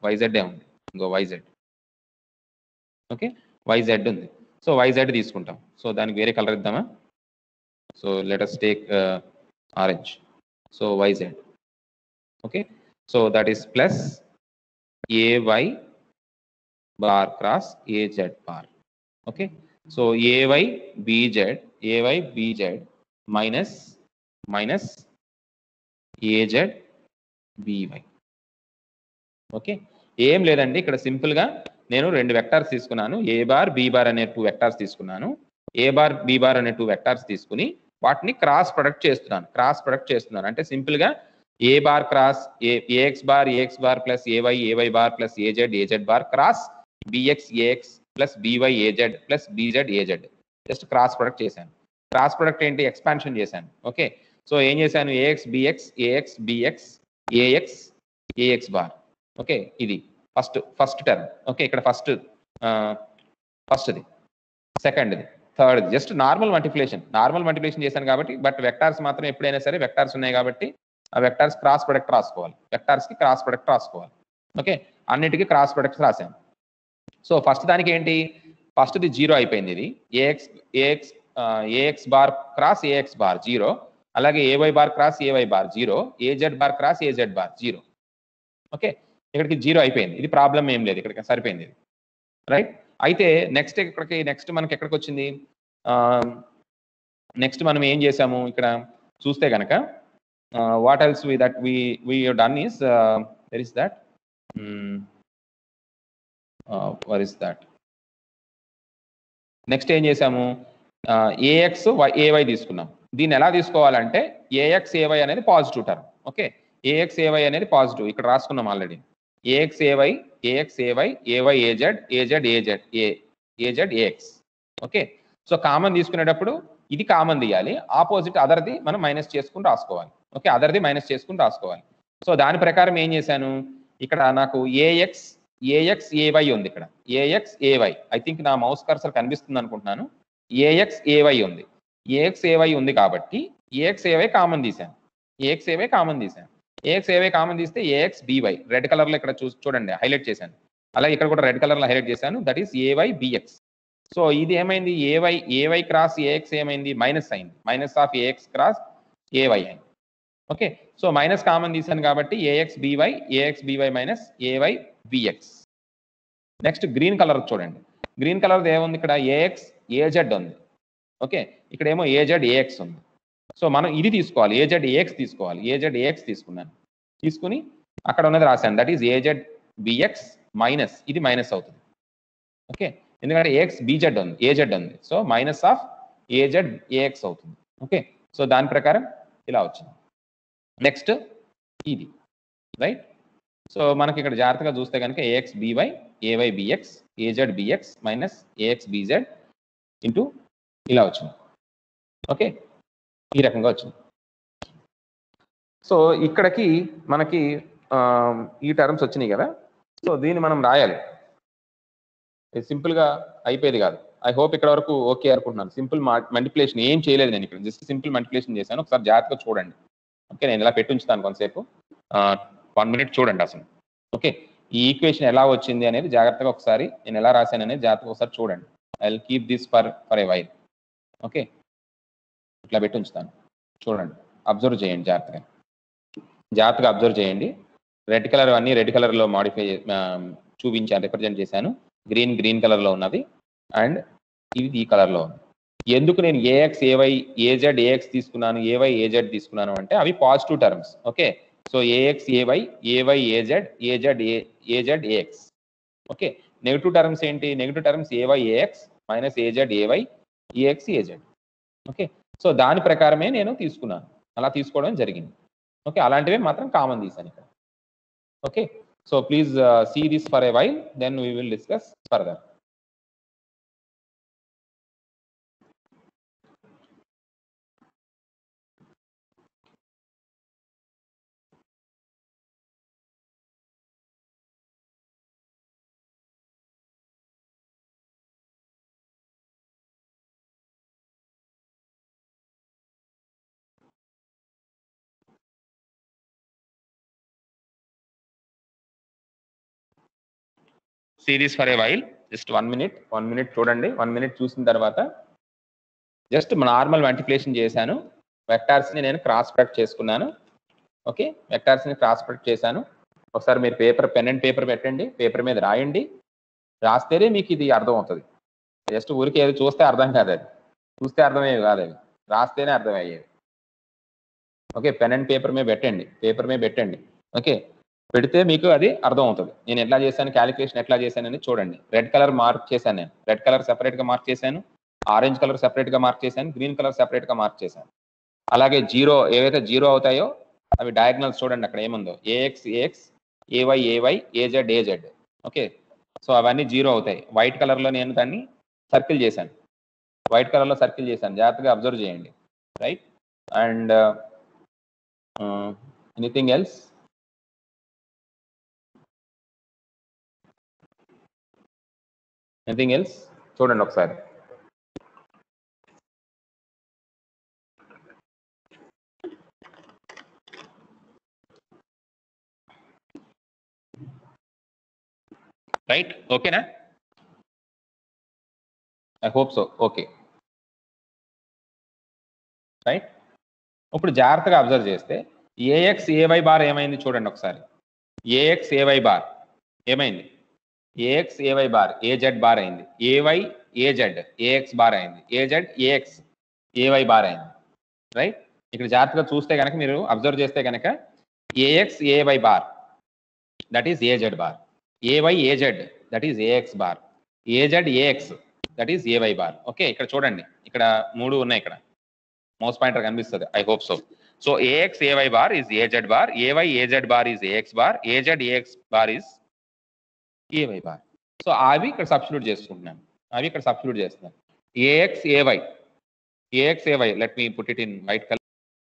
వైజెడ్ ఉంది, ఇంకో వైజెడ్. ఓకే, వైజెడ్ ఉంది. సో వైజెడ్ తీసుకుంటాం. సో దానికి వేరే కలర్ ఇద్దామా? So let us take orange. So YZ. Okay, so that is plus AY bar cross AZ bar. Okay, so AY BZ minus AZ BY. Okay, ఏం లేదండి, ఇక్కడ simple గా నేను రెండు వెక్టార్స్ తీసుకున్నాను, ఏ బార్ బి బార్ అనే 2 vectors తీసుకున్నాను. ఏ bar B bar అనే 2 వెక్టార్స్ తీసుకుని వాటిని క్రాస్ ప్రొడక్ట్ చేస్తున్నాను. అంటే సింపుల్ గా A bar cross A X bar plus A Y bar plus A Z bar cross B X plus B Y A Z plus B Z A Z, just cross product చేశాను. Cross product ఏంటి? Expansion చేశాను. Okay, so ఏం చేశాను? A X B X A X bar. Okay, ఇది first term. Okay, ఇక్కడ ఫస్ట్ది, సెకండ్ది, థర్డ్ది, just normal multiplication చేశాను కాబట్టి. బట్ వెక్టార్స్ మాత్రం ఎప్పుడైనా సరే వెక్టార్స్ ఉన్నాయి కాబట్టి ఆ వెక్టార్స్ క్రాస్ ప్రొడక్ట్ రాసుకోవాలి. ఓకే, అన్నిటికీ క్రాస్ ప్రొడక్ట్స్ రాశాను. సో ఫస్ట్ దానికి ఏంటి? ఫస్ట్ది 0 అయిపోయింది. ఇది A X bar cross A X bar 0, అలాగే A Y bar cross A Y bar 0, A Z bar cross A Z bar 0. Okay, ఇక్కడికి 0 అయిపోయింది. ఇది ప్రాబ్లం ఏం లేదు, ఇక్కడికి సరిపోయింది, రైట్. అయితే నెక్స్ట్ మనకి ఎక్కడికి వచ్చింది? నెక్స్ట్ మనం ఏం చేసాము ఇక్కడ చూస్తే గనక, what else we have done is where is that? What is that? Next ఏం చేసాము? ఏఎక్స్ ఏవై తీసుకున్నాం. దీన్ని ఎలా తీసుకోవాలంటే ఏఎక్స్ ఏవై అనేది positive term. Okay, A X A Y అనేది పాజిటివ్, ఇక్కడ రాసుకున్నాం already. A X A Y A Y A Z A X. Okay, so common తీసుకునేటప్పుడు ఇది కామన్ తీయాలి, ఆపోజిట్ అదర్ది మనం మైనస్ చేసుకుని రాసుకోవాలి. ఓకే, అదర్ది మైనస్ చేసుకుని రాసుకోవాలి. సో దాని ప్రకారం ఏం చేశాను? ఇక్కడ నాకు ఏఎక్స్ ఏవై ఉంది. ఇక్కడ ఏఎక్స్ ఏవై, ఐ థింక్ నా మౌస్ కర్సర్ కనిపిస్తుంది అనుకుంటున్నాను. ఏఎక్స్ ఏవై ఉంది కాబట్టి ఏఎక్స్ ఏవై కామన్ తీశాను. ఏఎక్స్ ఏవై కామన్ తీస్తే ఏఎక్స్ బీవై, రెడ్ కలర్ లో ఇక్కడ చూడండి హైలైట్ చేశాను. అలాగే ఇక్కడ కూడా రెడ్ కలర్ లో హైలైట్ చేశాను, దట్ ఈస్ ఏవై బిఎక్స్. సో ఇది ఏమైంది? ఏవై క్రాస్ ఏఎక్స్ ఏమైంది? మైనస్ అయింది, మైనస్ ఆఫ్ ఏఎక్స్ క్రాస్ ఏవై అయింది. ఓకే, సో మైనస్ కామన్ తీశాను కాబట్టి AX B Y minus ఏవై bx. Next green colour చూడండి, గ్రీన్ కలర్ ఏముంది? ఇక్కడ ఏఎక్స్ ఏజెడ్ ఉంది. ఓకే, ఇక్కడ ఏమో ఏజెడ్ ఏఎక్స్ ఉంది. సో మనం ఇది తీసుకోవాలి, ఏజెడ్ ఏఎక్స్ తీసుకున్నాను. తీసుకుని అక్కడ ఉన్నది రాశాను, that is az bx minus, ఇది మైనస్ అవుతుంది. ఓకే, ఎందుకంటే ఏఎక్స్ ఏజెడ్ ఉంది, so minus of az ax అవుతుంది. ఓకే, సో దాని ప్రకారం ఇలా వచ్చింది. నెక్స్ట్ ఇది రైట్. సో మనకి ఇక్కడ జాగ్రత్తగా చూస్తే కనుక A X B Y A Y B X A Z bx minus AX B Z into ఇలా వచ్చింది. ఓకే, ఈ రకంగా వచ్చింది. సో ఇక్కడికి మనకి ఈ టర్మ్స్ వచ్చినాయి కదా. సో దీన్ని మనం రాయాలి. ఇది సింపుల్గా అయిపోయేది కాదు. ఐ హోప్ ఇక్కడ వరకు ఓకే అనుకుంటున్నాను. సింపుల్ మల్టిప్లికేషన్ ఏం చేయలేదు నేను ఇక్కడ, జస్ట్ సింపుల్ మల్టిప్లికేషన్ చేశాను. ఒకసారి జాగ్రత్తగా చూడండి. ఓకే, నేను ఇలా పెట్టి ఉంచుతాను కొంతసేపు, 1 minute చూడండి అసలు. ఓకే, ఈ ఈక్వేషన్ ఎలా వచ్చింది అనేది జాగ్రత్తగా ఒకసారి నేను ఎలా రాశాను అనేది జాగ్రత్తగా ఒకసారి చూడండి. I will keep this for a while. Okay, ఇట్లా పెట్టి ఉంచుతాను, చూడండి, అబ్జర్వ్ చేయండి, జాగ్రత్తగా అబ్జర్వ్ చేయండి. రెడ్ కలర్ అన్ని రెడ్ కలర్లో మాడిఫై చూపించాను, రిప్రజెంట్ చేశాను. గ్రీన్ కలర్లో ఉన్నది అండ్ ఇది ఈ కలర్లో ఉంది. ఎందుకు నేను ఏఎక్స్ ఏవై ఏజెడ్ ఏఎక్స్ తీసుకున్నాను, ఏవై ఏజెడ్ తీసుకున్నాను అంటే అవి positive terms. Okay, so A X A Y A Y A Z A Z A X. Okay, negative terms ఏంటి? Negative terms A Y A X minus A Z A Y A X A Z. Okay, so దాని ప్రకారమే నేను తీసుకున్నాను, అలా తీసుకోవడం జరిగింది. ఓకే, అలాంటివే మాత్రం కామన్ తీసాను ఇక్కడ. Okay, so please see this for a while, then we will discuss further. See this for a while, just 1 minute చూడండి. 1 minute చూసిన తర్వాత జస్ట్ నార్మల్ మల్టిప్లికేషన్ చేశాను. వెక్టార్స్ని నేను క్రాస్ ప్రొడక్ట్ చేసుకున్నాను. ఓకే, వెక్టార్స్ని క్రాస్ ప్రొడక్ట్ చేశాను. ఒకసారి మీరు పెన్ అండ్ పేపర్ పెట్టండి, పేపర్ మీద రాయండి. రాస్తేనే మీకు ఇది అర్థం అవుతుంది. జస్ట్ ఊరికి ఏది చూస్తే అర్థం కాదు, అది చూస్తే అర్థమయ్యేవి కాదు, అవి రాస్తేనే అర్థమయ్యేవి. ఓకే, పెన్ అండ్ పేపర్ మీద పెట్టండి. ఓకే, పెడితే మీకు అది అర్థం అవుతుంది. నేను ఎట్లా చేశాను, క్యాలిక్యులేషన్ ఎట్లా చేశానని చూడండి. రెడ్ కలర్ మార్క్ చేశాను, నేను రెడ్ కలర్ సెపరేట్గా మార్క్ చేశాను, ఆరెంజ్ కలర్ సెపరేట్గా మార్క్ చేశాను, గ్రీన్ కలర్ సెపరేట్గా మార్క్ చేశాను. అలాగే జీరో ఏవైతే జీరో అవుతాయో అవి డయాగ్నల్స్ చూడండి, అక్కడ ఏముందో A X A X A Y A Y A Z A Z. Okay, so అవన్నీ జీరో అవుతాయి. వైట్ కలర్లో నేను దాన్ని సర్కిల్ చేశాను, జాగ్రత్తగా అబ్జర్వ్ చేయండి. Right, and anything else? Anything else చూడండి ఒకసారి. రైట్, ఓకేనా? I hope so. Okay, right. ఇప్పుడు జాగ్రత్తగా అబ్జర్వ్ చేస్తే ఏఎక్స్ ఏవై బార్ ఏమైంది చూడండి ఒకసారి. ఏఎక్స్ ఏవై బార్ ఏమైంది? A X A Y bar A Z bar అయింది, ఏవై ఏజెడ్ ఏఎక్స్ బార్ అయింది, ఏజెడ్ ఏఎక్స్ ఏవై బార్ అయింది. రైట్, ఇక్కడ జాగ్రత్తగా చూస్తే కనుక, మీరు అబ్జర్వ్ చేస్తే కనుక A X A Y bar that is A Z bar, A Y A Z that is A X bar, A Z A X that is A Y bar. Okay, ఇక్కడ చూడండి, ఇక్కడ 3 ఉన్నాయి. ఇక్కడ మౌస్ పాయింటర్ కనిపిస్తుంది, I hope so. So A X A Y bar is AZ bar, A Y A Z bar is A X bar, A Z A X bar is A Y bar. So అవి ఇక్కడ substitute చేసుకుంటున్నాను, A X A Y let me put it in white colour.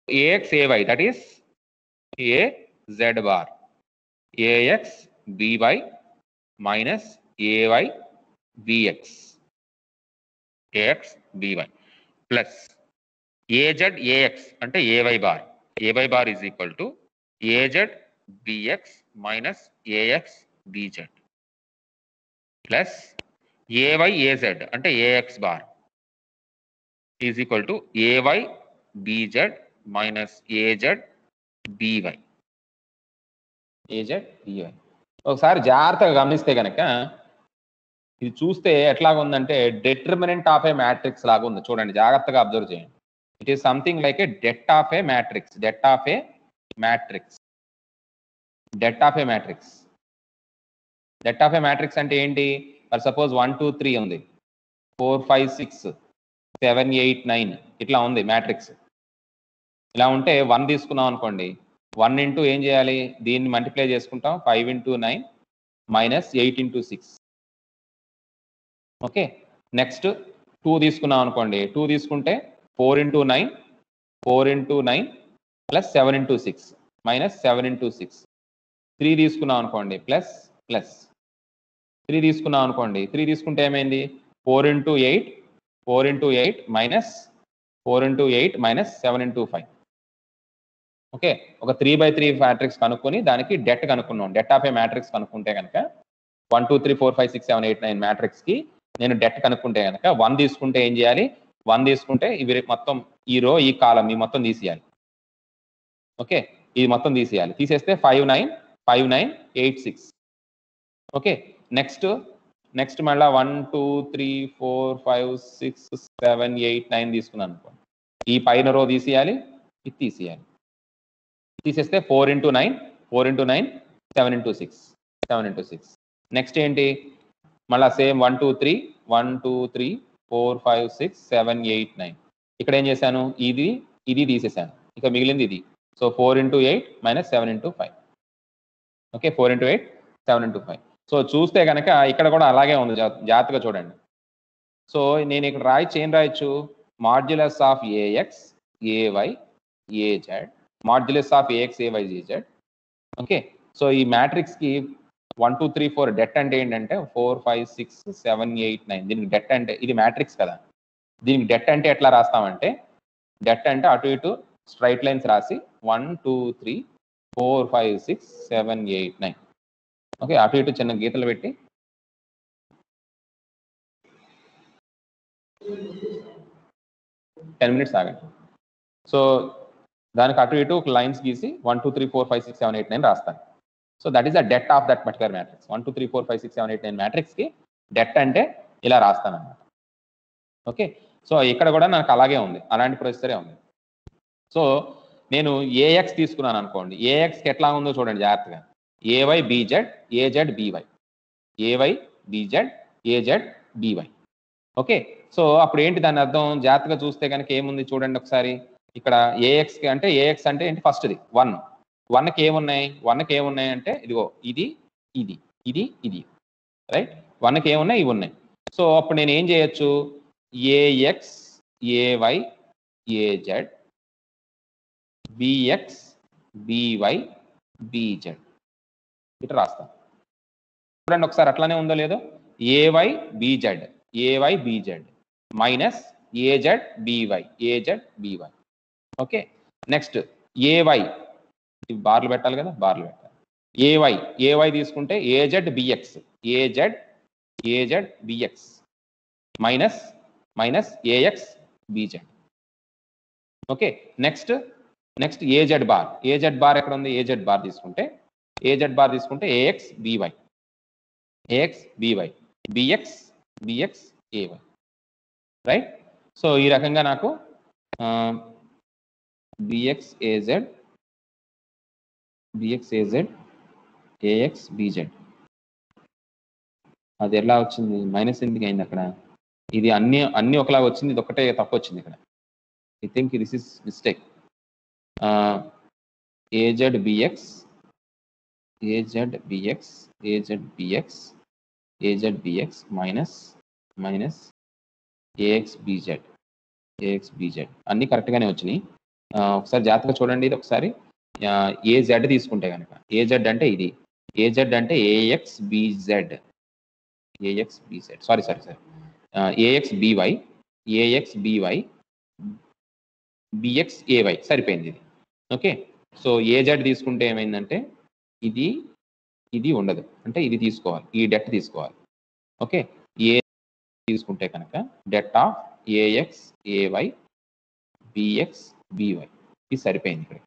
A X A Y that is A Z bar, A X by minus ఏవై B X, A X B Y plus A Z A X అంటే A Y bar is equal to A Z bx minus A X B Z plus A Y A Z అంటే A X bar is equal to A Y B Z minus A Z B Y. ఒకసారి జాగ్రత్తగా గమనిస్తే కనుక ఇది చూస్తే ఎట్లాగా ఉందంటే డిటర్మినెంట్ ఆఫ్ ఏ మ్యాట్రిక్స్ లాగా ఉంది. చూడండి, జాగ్రత్తగా అబ్జర్వ్ చేయండి. It is something like A debt of a matrix అంటే ఏంటి? ఫర్ సపోజ్ 1 2 3 ఉంది, 4 5 6 7 8 9 ఇట్లా ఉంది మ్యాట్రిక్స్. ఇలా ఉంటే 1 తీసుకున్నాం అనుకోండి, 1 ఇంటూ ఏం చేయాలి, దీన్ని మల్టిప్లై చేసుకుంటాం 5 into 9 minus 8 into 6. Okay, next 2 తీసుకున్నాం అనుకోండి, 2 తీసుకుంటే 4 into 9 plus 7 into 6 minus 7 into 6. 3 తీసుకున్నాం అనుకోండి, ప్లస్ 3 తీసుకున్నాం అనుకోండి, 3 తీసుకుంటే ఏమైంది 4 ఇంటూ 8 మైనస్ 7 ఇంటూ 5. ఓకే, ఒక 3/3 మ్యాట్రిక్స్ కనుక్కొని దానికి డెట్ కనుక్కున్నాం. డెట్ ఆఫ్ ఏ మ్యాట్రిక్స్ కనుక్కుంటే కనుక 1 2 3 4 5 6 7 8 9 మ్యాట్రిక్స్కి నేను డెట్ కనుక్కుంటే కనుక 1 తీసుకుంటే ఏం చేయాలి, 1 తీసుకుంటే ఇవి మొత్తం ఈ రో ఈ కాలం ఈ మొత్తం తీసేయాలి. ఓకే, ఇది మొత్తం తీసేయాలి. తీసేస్తే 5 9 8 6. ఓకే, నెక్స్ట్ మళ్ళీ 1 2 3 4 5 6 7 8 9 తీసుకున్నాను అనుకోండి, ఈ పైన రో తీసేయాలి, ఇది తీసేయాలి. తీసేస్తే 4 ఇంటూ 9 7 ఇంటూ 6. నెక్స్ట్ ఏంటి, మళ్ళీ సేమ్ 1 2 3 4 5 6 7 8 9. ఇక్కడ ఏం చేశాను, ఇది తీసేసాను, ఇక మిగిలింది ఇది. So 4 into 8 minus 7 into 5. Okay, 4 into 8 7 into 5. So చూస్తే కనుక ఇక్కడ కూడా అలాగే ఉంది, జాగ్రత్తగా చూడండి. సో నేను ఇక్కడ ఏం రాయొచ్చు, modulus of A X A Y A Z modulus of A X A Y Z. Okay, so ఈ మ్యాట్రిక్స్కి 1 2 3 4 డెట్ అంటే ఏంటంటే 4 5 6 7 8 9. దీనికి డెట్ అంటే ఇది మ్యాట్రిక్స్ కదా, దీనికి డెట్ అంటే ఎట్లా రాస్తామంటే, డెట్ అంటే అటు ఇటు స్ట్రైట్ లైన్స్ రాసి 1 2 3 4 5 6 7 8 9. ఓకే, అటు ఇటు చిన్న గీతలు పెట్టి 10 మినిట్స్ ఆగండి. సో దానికి అటు ఇటు లైన్స్ గీసి 1 2 3 4 5 6 7 8 9 రాస్తాను. So that is the det of that particular matrix. 1 2 3 4 5 6 7 8 9 మ్యాట్రిక్స్కి డెట్ అంటే ఇలా రాస్తాను అన్నమాట. ఓకే, సో ఇక్కడ కూడా నాకు అలాగే ఉంది, అలాంటి ప్రొసెసరే ఉంది. సో నేను ఏఎక్స్ తీసుకున్నాను అనుకోండి, ఏఎక్స్కి ఎట్లా ఉందో చూడండి జాగ్రత్తగా, A Y B Z A Z B Y, A Y B Z A Z B Y. Okay, so అప్పుడు ఏంటి దాని అర్థం, జాగ్రత్తగా చూస్తే కనుక ఏముంది చూడండి ఒకసారి. ఇక్కడ ఏఎక్స్కి అంటే ఏఎక్స్ అంటే ఏంటి, ఫస్ట్ది 1. 1కి ఏమున్నాయి అంటే ఇదిగో ఇది ఇది ఇది ఇది రైట్. 1కి ఏమున్నాయి, ఇవి ఉన్నాయి. సో అప్పుడు నేను ఏం చేయొచ్చు, A X A Y A Z B X B Y B Z ఇట్లా రాస్తాను. చూడండి ఒకసారి అట్లానే ఉందో లేదో, A Y B Z minus A Z B Y. Okay, next A Y, ఇవి బార్లు పెట్టాలి కదా, బార్లు పెట్టాలి. ఏవై తీసుకుంటే A Z bx minus AX B Z. Okay, next A Z bar ఎక్కడ ఉంది, ఏజెడ్ బార్ తీసుకుంటే A X B Y B X A Y right. So ఈ రకంగా నాకు బిఎక్స్ ఏజెడ్ ఏఎక్స్ బీజెడ్ అది ఎలా వచ్చింది, మైనస్ ఎందుకు అయింది అక్కడ, ఇది అన్ని ఒకలాగా వచ్చింది, ఇది ఒకటే తప్పు వచ్చింది ఇక్కడ. I think this is mistake. Az bx minus AX bz అన్ని కరెక్ట్గానే వచ్చినాయి. ఒకసారి జాగ్రత్తగా చూడండి, ఇది ఒకసారి ఏజెడ్ తీసుకుంటే కనుక, ఏజెడ్ అంటే ఇది, ఏజెడ్ అంటే A X B Z sorry A X B Y B X A Y సరిపోయింది ఇది. ఓకే, సో ఏజెడ్ తీసుకుంటే ఏమైందంటే ఇది ఉండదు, అంటే ఇది తీసుకోవాలి, ఈ డెట్ తీసుకోవాలి. ఓకే, ఏ తీసుకుంటే కనుక det of A X A Y B X B Y ఇది సరిపోయింది ఇక్కడ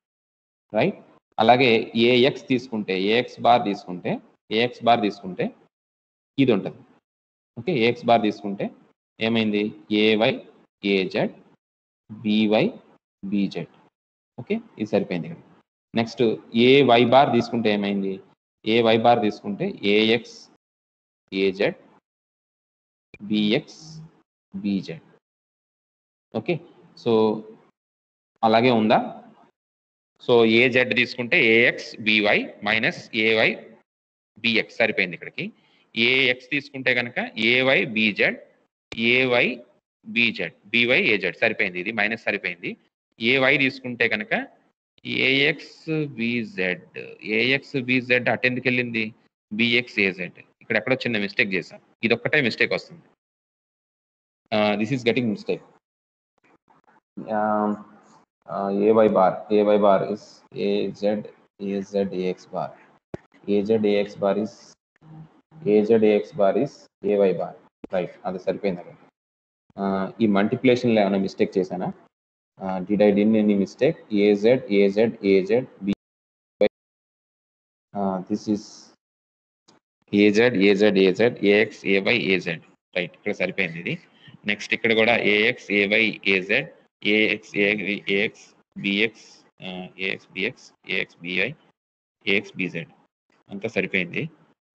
రైట్. అలాగే ఏఎక్స్ ఏఎక్స్ బార్ తీసుకుంటే ఇది ఉంటుంది. ఓకే, ఏఎక్స్ బార్ తీసుకుంటే ఏమైంది, ay az by bz. Okay, ఇది సరిపోయింది ఇక్కడ. నెక్స్ట్ ఏవై బార్ తీసుకుంటే ఏమైంది, ఏవై బార్ తీసుకుంటే ax AZ bx BZ. Okay, so అలాగే ఉందా, సో ఏజెడ్ తీసుకుంటే ఏఎక్స్ బివై మైనస్ ఏవై బిఎక్స్ సరిపోయింది ఇక్కడికి. ఏఎక్స్ తీసుకుంటే కనుక ay bz ay bz by az సరిపోయింది, ఇది మైనస్ సరిపోయింది. ఏవై తీసుకుంటే కనుక ఏఎక్స్ బిజెడ్ అటు ఎందుకు వెళ్ళింది, బిఎక్స్ ఏజెడ్. ఇక్కడ ఎక్కడో చిన్న మిస్టేక్ చేశాం, ఇది ఒక్కటే మిస్టేక్ వస్తుంది. This is getting mistake. ay bar is az ax bar, az ax bar is ay bar, right. అది సరిపోయింది అక్కడ. ఈ మల్టిప్లికేషన్ లో ఏమైనా మిస్టేక్ చేశానా? Did I DIN any mistake? az b, this is az ax ay az, right. ఇక్కడ సరిపోయింది ఇది. నెక్స్ట్ ఇక్కడ కూడా ax ay az ax bx ax bx ax bi ax bz అంతా సరిపోయింది.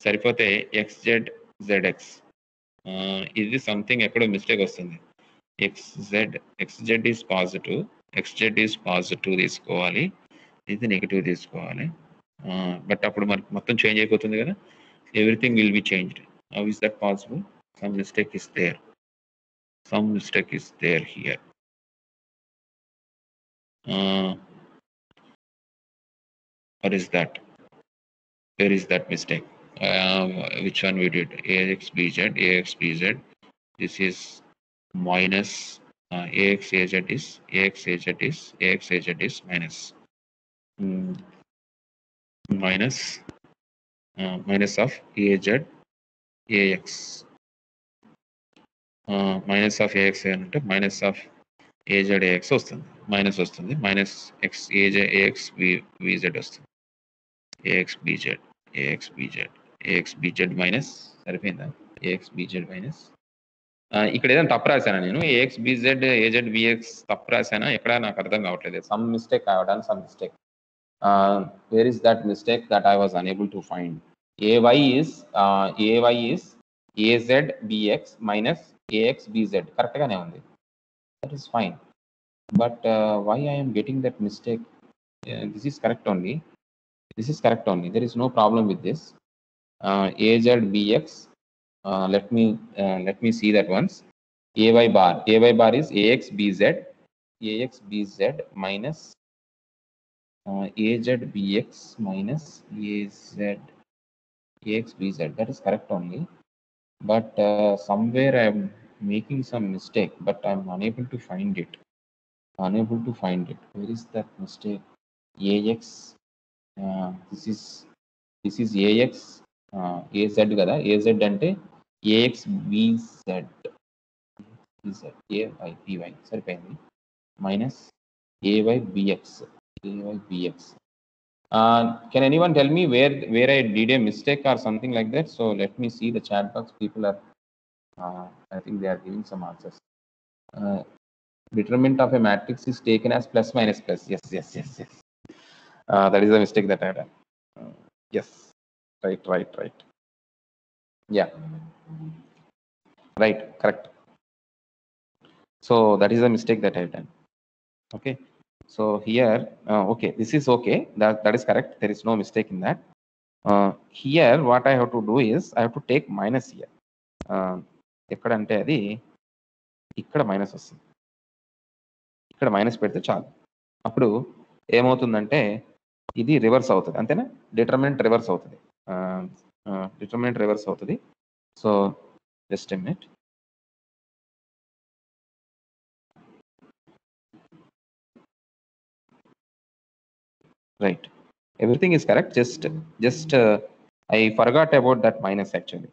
సరిపోతే xz zx, ఇది సంథింగ్ ఎక్కడో మిస్టేక్ వస్తుంది. xz ఈస్ పాజిటివ్ తీసుకోవాలి, ఇది నెగిటివ్ తీసుకోవాలి. బట్ అప్పుడు మనకు మొత్తం చేంజ్ అయిపోతుంది కదా, everything will be changed. How is that possible? Some mistake is there here. What is that? Where is that mistake? Which one we did? ax bz. This is minus ax az is minus minus of az ax, minus of ax అంటే minus of az ax వస్తుంది, minus వస్తుంది, minus x az ax bz వస్తుంది, ax bz minus. సరిపోయిందా? ax bz minus. ఇక్కడ ఏదైనా తప్పు రాశానా నేను? ax bz az bx తప్పు రాశానా? ఎక్కడ నాకు అర్థం కావట్లేదు. Some mistake I have done some mistake. where is that mistake that I was unable to find? ay is az bx minus ax bz correct గానే ఉంది, that is fine. But why I am getting that mistake? This is correct only. There is no problem with this. az bx, let me see that once. ay bar is ax bz minus az bx minus ax bz. That is correct only, but somewhere I am making some mistake, but I am unable to find it. Where is that mistake? ax, this is ax az కదా, az అంటే ax bz ay by సరిపోయింది, minus ay bx. Can anyone tell me where I did a mistake or something like that? So let me see the chat box. People are I think they are giving some answers. Determinant of a matrix is taken as plus minus plus. Yes. That is a mistake that I have done. Yes, right. Yeah, right, correct. So that is a mistake that I have done. Okay, so here okay, this is okay, that is correct. There is no mistake in that. Here what I have to do is I have to take minus here. ఎక్కడంటే అది ఇక్కడ minus వస్తుంది, ఇక్కడ minus పెడితే చాలు. అప్పుడు ఏమవుతుందంటే ఇది రివర్స్ అవుతుంది, అంతేనా? డిటర్మినెంట్ రివర్స్ అవుతుంది. So just a minute. Right, everything is correct. Just I forgot about that minus. Actually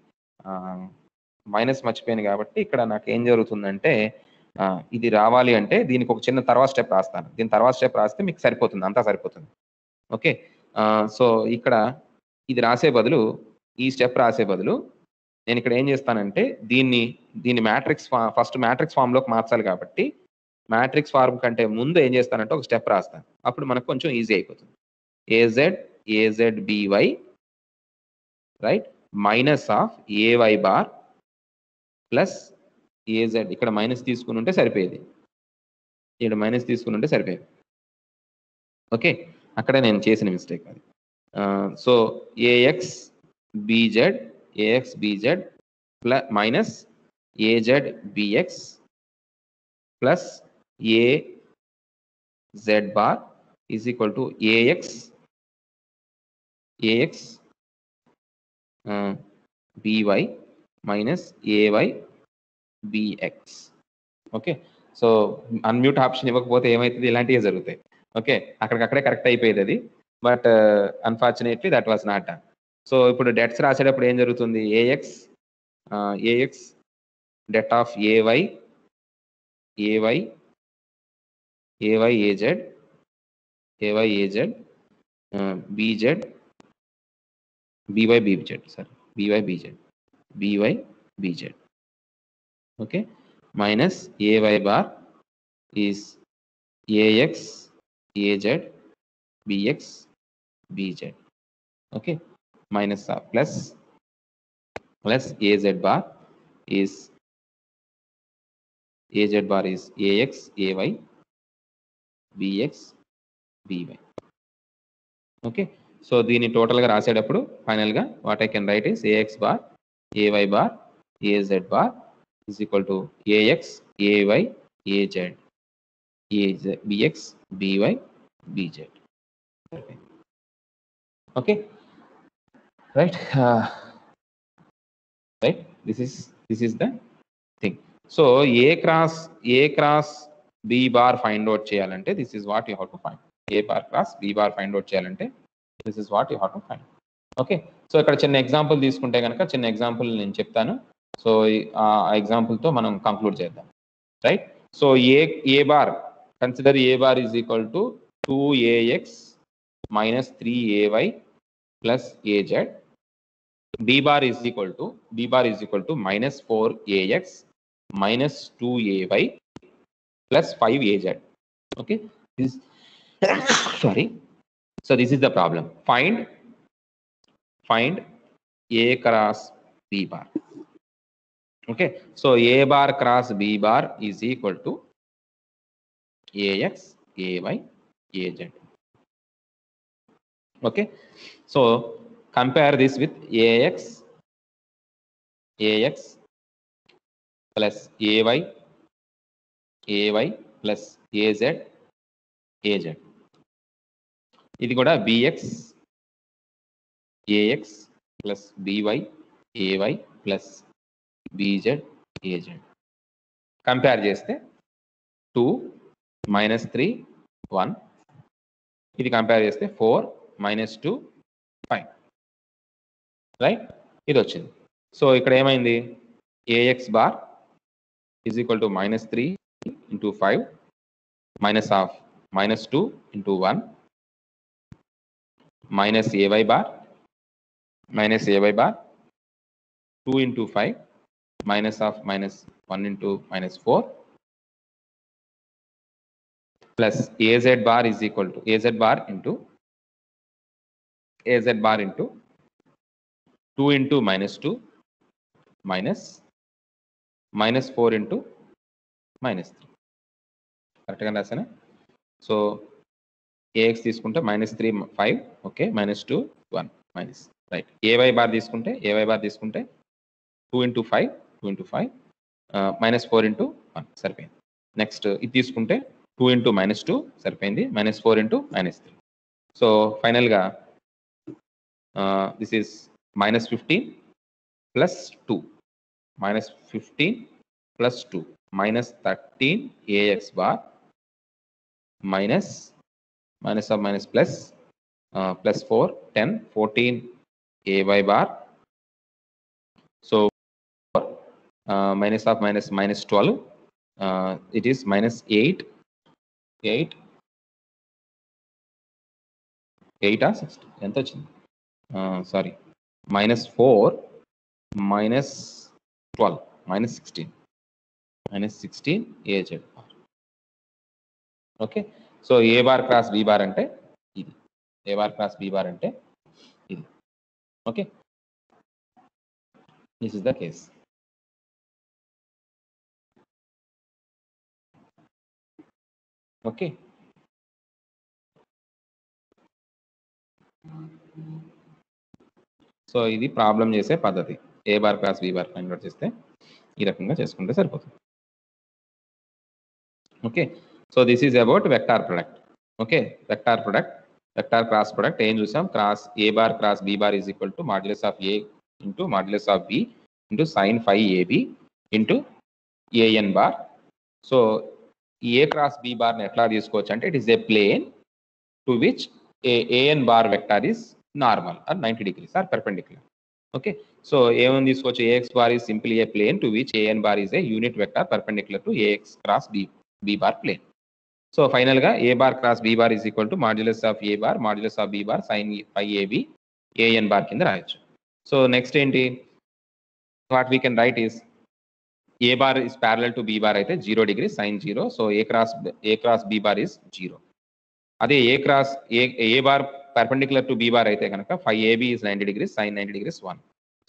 minus మర్చిపోయాను కాబట్టి ఇక్కడ నాకు ఏం జరుగుతుందంటే ఇది రావాలి అంటే దీనికి ఒక చిన్న తర్వాత స్టెప్ రాస్తాను. దీని తర్వాత స్టెప్ రాస్తే మీకు సరిపోతుంది, అంతా సరిపోతుంది. ఓకే, సో ఇక్కడ ఇది రాసే బదులు, ఈ స్టెప్ రాసే బదులు నేను ఇక్కడ ఏం చేస్తానంటే దీన్ని మ్యాట్రిక్స్ ఫస్ట్ మ్యాట్రిక్స్ ఫామ్లోకి మార్చాలి కాబట్టి మ్యాట్రిక్స్ ఫార్మ్ కంటే ముందు ఏం చేస్తానంటే ఒక స్టెప్ రాస్తాను. అప్పుడు మనకు కొంచెం ఈజీ అయిపోతుంది. az by right minus of ay bar plus az. ఇక్కడ మైనస్ తీసుకుని ఉంటే సరిపోయేది, ఓకే. అక్కడే నేను చేసిన మిస్టేక్ అది. So A X B Z minus A Z B X plus A Z bar is equal to A X B Y minus ఏవై B X. Okay, so unmute option ఇవ్వకపోతే ఏమవుతుంది, ఇలాంటివే జరుగుతాయి. ఓకే, అక్కడికక్కడే కరెక్ట్ అయిపోయేది అది, but unfortunately that was not done. So ఇప్పుడు డెట్స్ రాసేటప్పుడు ఏం జరుగుతుంది, A X det of A Y A Z BZ BZ okay, minus A Y bar is A X AZ bx BZ. Okay, minus plus az bar is ax ay bx by. Okay, so దీన్ని total గా రాసేటప్పుడు final గా what I can write is ax bar ay bar az bar is equal to ax ay az bx by bz. Okay, right, right, this is the thing. So a cross b bar find out cheyalante, this is what you have to find. A bar cross b bar find out cheyalante, this is what you have to find. Okay, so ikkada chinna example తీసుకుంటే గనక చిన్న example నేను చెప్తాను. So ఆ example తో మనం conclude చేద్దాం, right? So a bar, consider a bar is equal to 2ax minus 3ay plus az. b bar is equal to minus 4ax minus 2ay plus 5az. Okay, this sorry, so this is the problem. Find a cross b bar. Okay, so a bar cross b bar is equal to ax ay az. Okay, so compare this with ax plus ay plus az ఇది కూడా bx ax plus by ay plus bz az. Compare చేస్తే 2 minus 3 1, ఇది compare చేస్తే 4 minus 2 5, right? ఇది వచ్చింది. So ఇక్కడ ఏమైంది, ax bar is equal to minus 3 into 5 minus of minus 2 into 1 minus ay bar 2 into 5 minus of minus 1 into minus 4 plus az bar is equal to az bar into 2 into minus 2 minus 4 into minus 3. కరెక్ట్గా రాసానా? So ax తీసుకుంటే minus 3 5, okay, minus 2 1 minus, right. ay bar తీసుకుంటే 2 into 5 minus 4 into 1 సరిపోయింది. Next ఇది తీసుకుంటే 2 into minus 2 సరిపోయింది, minus 4 into minus 3. So ఫైనల్గా this is minus 15 plus 2 minus 15 plus 2 minus 13 ax bar minus of minus plus plus 4 10 14 ay bar. So minus of minus 12, it is minus 8 or 6 ఎంత వచ్చింది, sorry, minus 4 minus 12 minus 16 az bar. Okay, so A bar cross B bar అంటే ఇది, A bar cross B bar అంటే ఇది. Okay, this is the case. Okay, so ఇది problem చేసే పద్ధతి. A bar cross B bar find out చేస్తే ఈ రకంగా చేసుకుంటే సరిపోతుంది. Okay, so this is about vector product. Okay, vector product, vector cross product ఏం చూసాం? Cross A bar cross B bar is equal to modulus of A into modulus of B into sine phi A B into A N bar. So A cross B బార్ని ఎట్లా తీసుకోవచ్చు అంటే it is a plane to which A N bar vector is normal or 90 degrees or perpendicular. Okay, so ఏమని తీసుకోవచ్చు? A X bar is simply a plane to which A N bar is a unit vector perpendicular to A X cross B bar plane. So final గా A bar cross B bar is equal to modulus of A bar modulus of B bar sine phi A B A N bar కింద రాయొచ్చు. So next ఏంటి? What we can write is A bar is parallel to b bar అయితే 0 degrees sin 0. So A cross b bar is 0. అదే ఏ bar perpendicular to b bar అయితే కనుక phi ab is 90 degrees sin 90 degrees 1.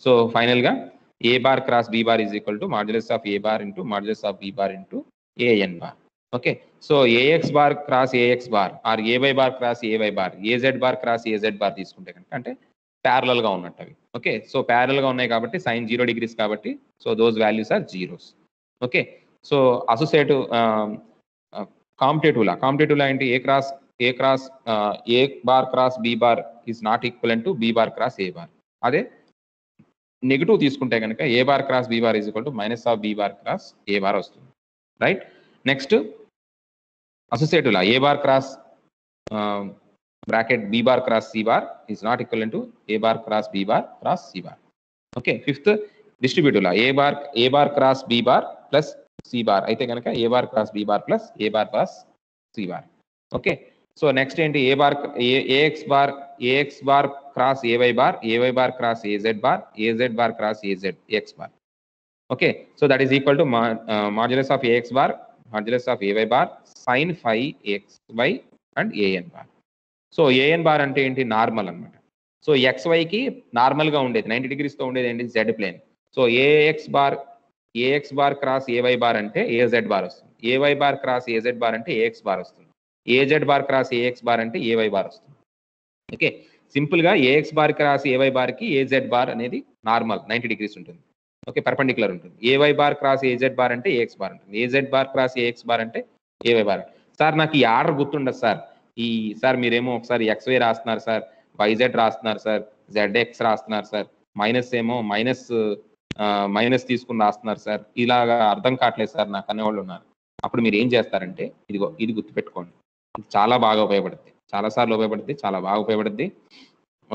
So final గా A bar cross b bar is equal to modulus of a bar into modulus of b bar into an bar. Okay, so ax bar cross ax bar or ay bar cross ay bar az bar cross az bar తీసుకుంటే కనుక అంటే parallel గా ఉన్నట్టు అవి. Okay, so parallel గా ఉన్నాయి కాబట్టి sine 0 degrees కాబట్టి so those values are zeros. Okay, so associative competitive law ఏంటి? A bar cross B bar is not equal to B bar cross A bar. అదే నెగిటివ్ తీసుకుంటే కనుక A bar cross B bar is equal to minus of B bar cross A bar వస్తుంది. Right, next associative law A bar cross bracket b bar cross c bar is not equivalent to a bar cross b bar cross c bar. Okay, fifth distributive law a bar cross b bar plus c bar అయితే కనుక a bar cross b bar plus a bar plus c bar. Okay, so next ఏంటి? ax bar cross ay bar cross az bar cross x bar. Okay, so that is equal to modulus of ax bar modulus of ay bar sin phi xy and an bar. So AN bar అంటే ఏంటి? Normal అనమాట. So ఎక్స్వైకి నార్మల్గా ఉండేది 90 degrees తో ఉండేది ఏంటి? Z plane. So A X bar cross A Y bar అంటే A Z bar వస్తుంది. A Y bar cross A Z bar అంటే ఏఎక్స్ బార్ వస్తుంది. A Z bar cross A X bar అంటే ఏవై బార్ వస్తుంది. ఓకే, సింపుల్గా ఏఎక్స్ బార్ క్రాస్ ఏవై బార్కి ఏజెడ్ బార్ అనేది normal 90 degrees ఉంటుంది. ఓకే, పర్పెండిక్యులర్ ఉంటుంది. A Y bar cross A Z bar అంటే ఏఎక్స్ బార్ ఉంటుంది. A Z bar cross A X bar అంటే ఏవై బార్. సార్ నాకు ఈ ఆర్డర్ గుర్తుండదు సార్. సార్ మీరేమో ఒకసారి ఎక్స్వై రాస్తున్నారు సార్, వైజెడ్ రాస్తున్నారు సార్, జెడ్ఎక్స్ రాస్తున్నారు సార్, మైనస్ తీసుకుని రాస్తున్నారు సార్, ఇలాగా అర్థం కావట్లేదు సార్ నాకు అనేవాళ్ళు ఉన్నారు. అప్పుడు మీరు ఏం చేస్తారంటే ఇది గుర్తుపెట్టుకోండి. ఇది చాలా బాగా ఉపయోగపడుతుంది, చాలాసార్లు ఉపయోగపడుతుంది, చాలా బాగా ఉపయోగపడుతుంది.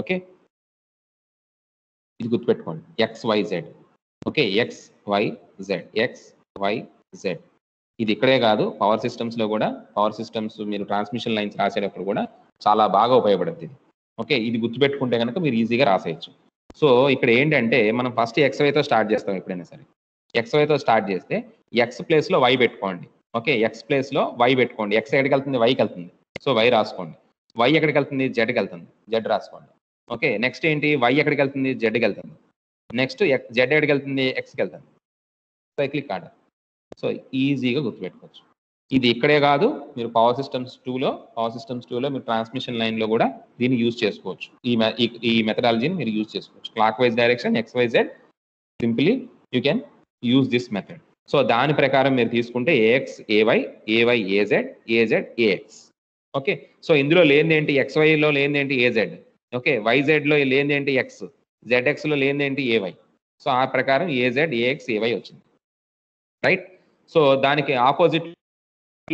ఓకే, ఇది గుర్తుపెట్టుకోండి. XYZ. Okay, XYZ. ఇది ఇక్కడే కాదు, పవర్ సిస్టమ్స్లో కూడా, పవర్ సిస్టమ్స్ మీరు ట్రాన్స్మిషన్ లైన్స్ రాసేటప్పుడు కూడా చాలా బాగా ఉపయోగపడుతుంది. ఓకే, ఇది గుర్తుపెట్టుకుంటే కనుక మీరు ఈజీగా రాసేయచ్చు. సో ఇక్కడ ఏంటంటే మనం ఫస్ట్ XYతో స్టార్ట్ చేస్తాం. ఎప్పుడైనా సరే XYతో స్టార్ట్ చేస్తే ఎక్స్ ప్లేస్లో వై పెట్టుకోండి. ఓకే, ఎక్స్ ప్లేస్లో వై పెట్టుకోండి. ఎక్స్ ఎక్కడికి వెళ్తుంది? వైకి వెళ్తుంది. సో వై రాసుకోండి. వై ఎక్కడికి వెళ్తుంది? జెడ్కి వెళ్తుంది. జెడ్ రాసుకోండి. ఓకే, నెక్స్ట్ ఏంటి? వై ఎక్కడికి వెళ్తుంది? జెడ్కి వెళ్తుంది. నెక్స్ట్ జెడ్ ఎక్కడికి వెళ్తుంది? ఎక్స్కి వెళ్తుంది. Cyclic order. సో ఈజీగా గుర్తుపెట్టుకోవచ్చు. ఇది ఇక్కడే కాదు, మీరు పవర్ సిస్టమ్స్ టూలో మీరు ట్రాన్స్మిషన్ లైన్లో కూడా దీన్ని యూజ్ చేసుకోవచ్చు. ఈ మెథడాలజీని మీరు యూజ్ చేసుకోవచ్చు. Clockwise direction XYZ, simply you can use this method. So దాని ప్రకారం మీరు తీసుకుంటే A X A Y, A Y A Z, A Z A X. Okay, so ఇందులో లేనిదేంటి? XYలో లేనిదేంటి? ఏజెడ్. ఓకే, వైజెడ్లో లేనిదేంటి? ఎక్స్. ZXలో లేనిదేంటి? ఏవై. సో ఆ ప్రకారం ఏజెడ్, ఏఎక్స్, ఏవై వచ్చింది. రైట్, సో దానికి ఆపోజిట్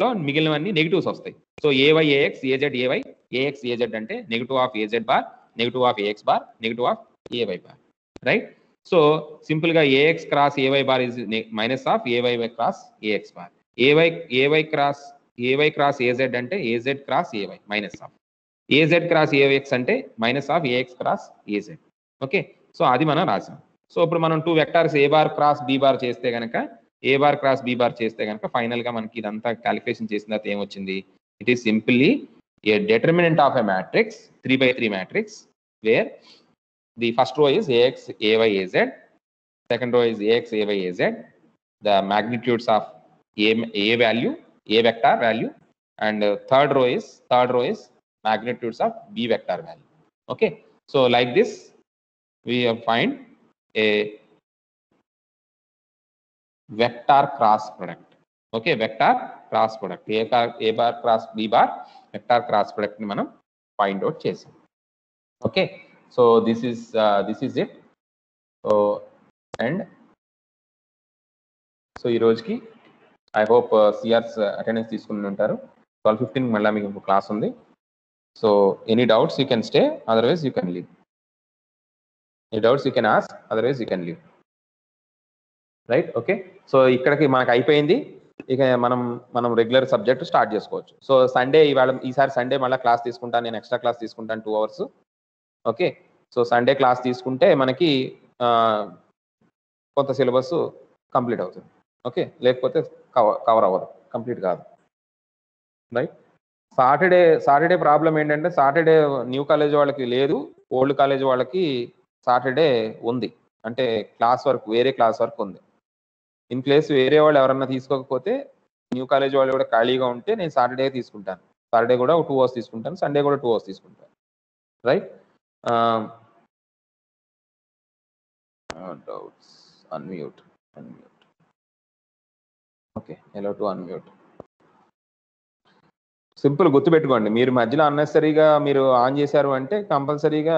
లో మిగిలినవన్నీ నెగిటివ్స్ వస్తాయి. So A Y A X, A Z A Y, A X A Z అంటే negative of A Z bar, negative of A X bar, negative of A Y bar. Right, so simple గా A X cross A Y bar is minus of A Y cross A X bar. A Y cross A Z అంటే A Z cross A Y minus of. A Z cross A X అంటే minus of A X cross A Z. Okay, so అది మనం రాసాం. So ఇప్పుడు మనం 2 vectors A bar cross B bar చేస్తే కనుక, A bar cross B bar చేస్తే కనుక ఫైనల్ గా మనకి ఇదంతా క్యాలిక్యులేషన్ చేసిన తర్వాత ఏమొచ్చింది? It is simply A determinant of a matrix 3x3 matrix wear the first row is ax ay az, second row is ax ay az, the magnitudes of a value, a vector value, and third row is magnitudes of b vector value. Okay, so like this we find a vector cross product. Okay, vector cross product, a bar cross b bar vector cross product ni manam find out chesam. Okay, so this is it. So and so ee rojki I hope CR's attendance తీసుకుని ఉంటారు. 12:15 మళ్ళీ మీకు class ఉంది. So any doubts you can stay, otherwise you can leave. Any doubts you can ask, otherwise you can leave. Right, okay. So ఇక్కడికి మనకు అయిపోయింది. ఇక మనం రెగ్యులర్ సబ్జెక్ట్ స్టార్ట్ చేసుకోవచ్చు. సో సండే ఈసారి సండే మళ్ళీ క్లాస్ తీసుకుంటాను, నేను ఎక్స్ట్రా క్లాస్ తీసుకుంటాను 2 hours. Okay, so Sunday class తీసుకుంటే మనకి కొంత సిలబస్ కంప్లీట్ అవుతుంది. ఓకే, లేకపోతే కవర్ అవ్వదు, కంప్లీట్ కాదు. రైట్, సాటర్డే ప్రాబ్లం ఏంటంటే సాటర్డే న్యూ కాలేజ్ వాళ్ళకి లేదు, ఓల్డ్ కాలేజ్ వాళ్ళకి సాటర్డే ఉంది. అంటే క్లాస్ వర్క్, వేరే క్లాస్ వర్క్ ఉంది. ఇన్ ప్లేస్ వేరే వాళ్ళు ఎవరన్నా తీసుకోకపోతే న్యూ కాలేజ్ వాళ్ళు కూడా ఖాళీగా ఉంటే నేను సాటర్డే తీసుకుంటాను. సాటర్డే కూడా 2 hours తీసుకుంటాను, సండే కూడా 2 hours తీసుకుంటాను. Right, doubts unmute. Okay, hello to unmute. Simple గుర్తుపెట్టుకోండి, మీరు మధ్యలో అన్నెసరీగా మీరు ఆన్ చేశారు అంటే కంపల్సరీగా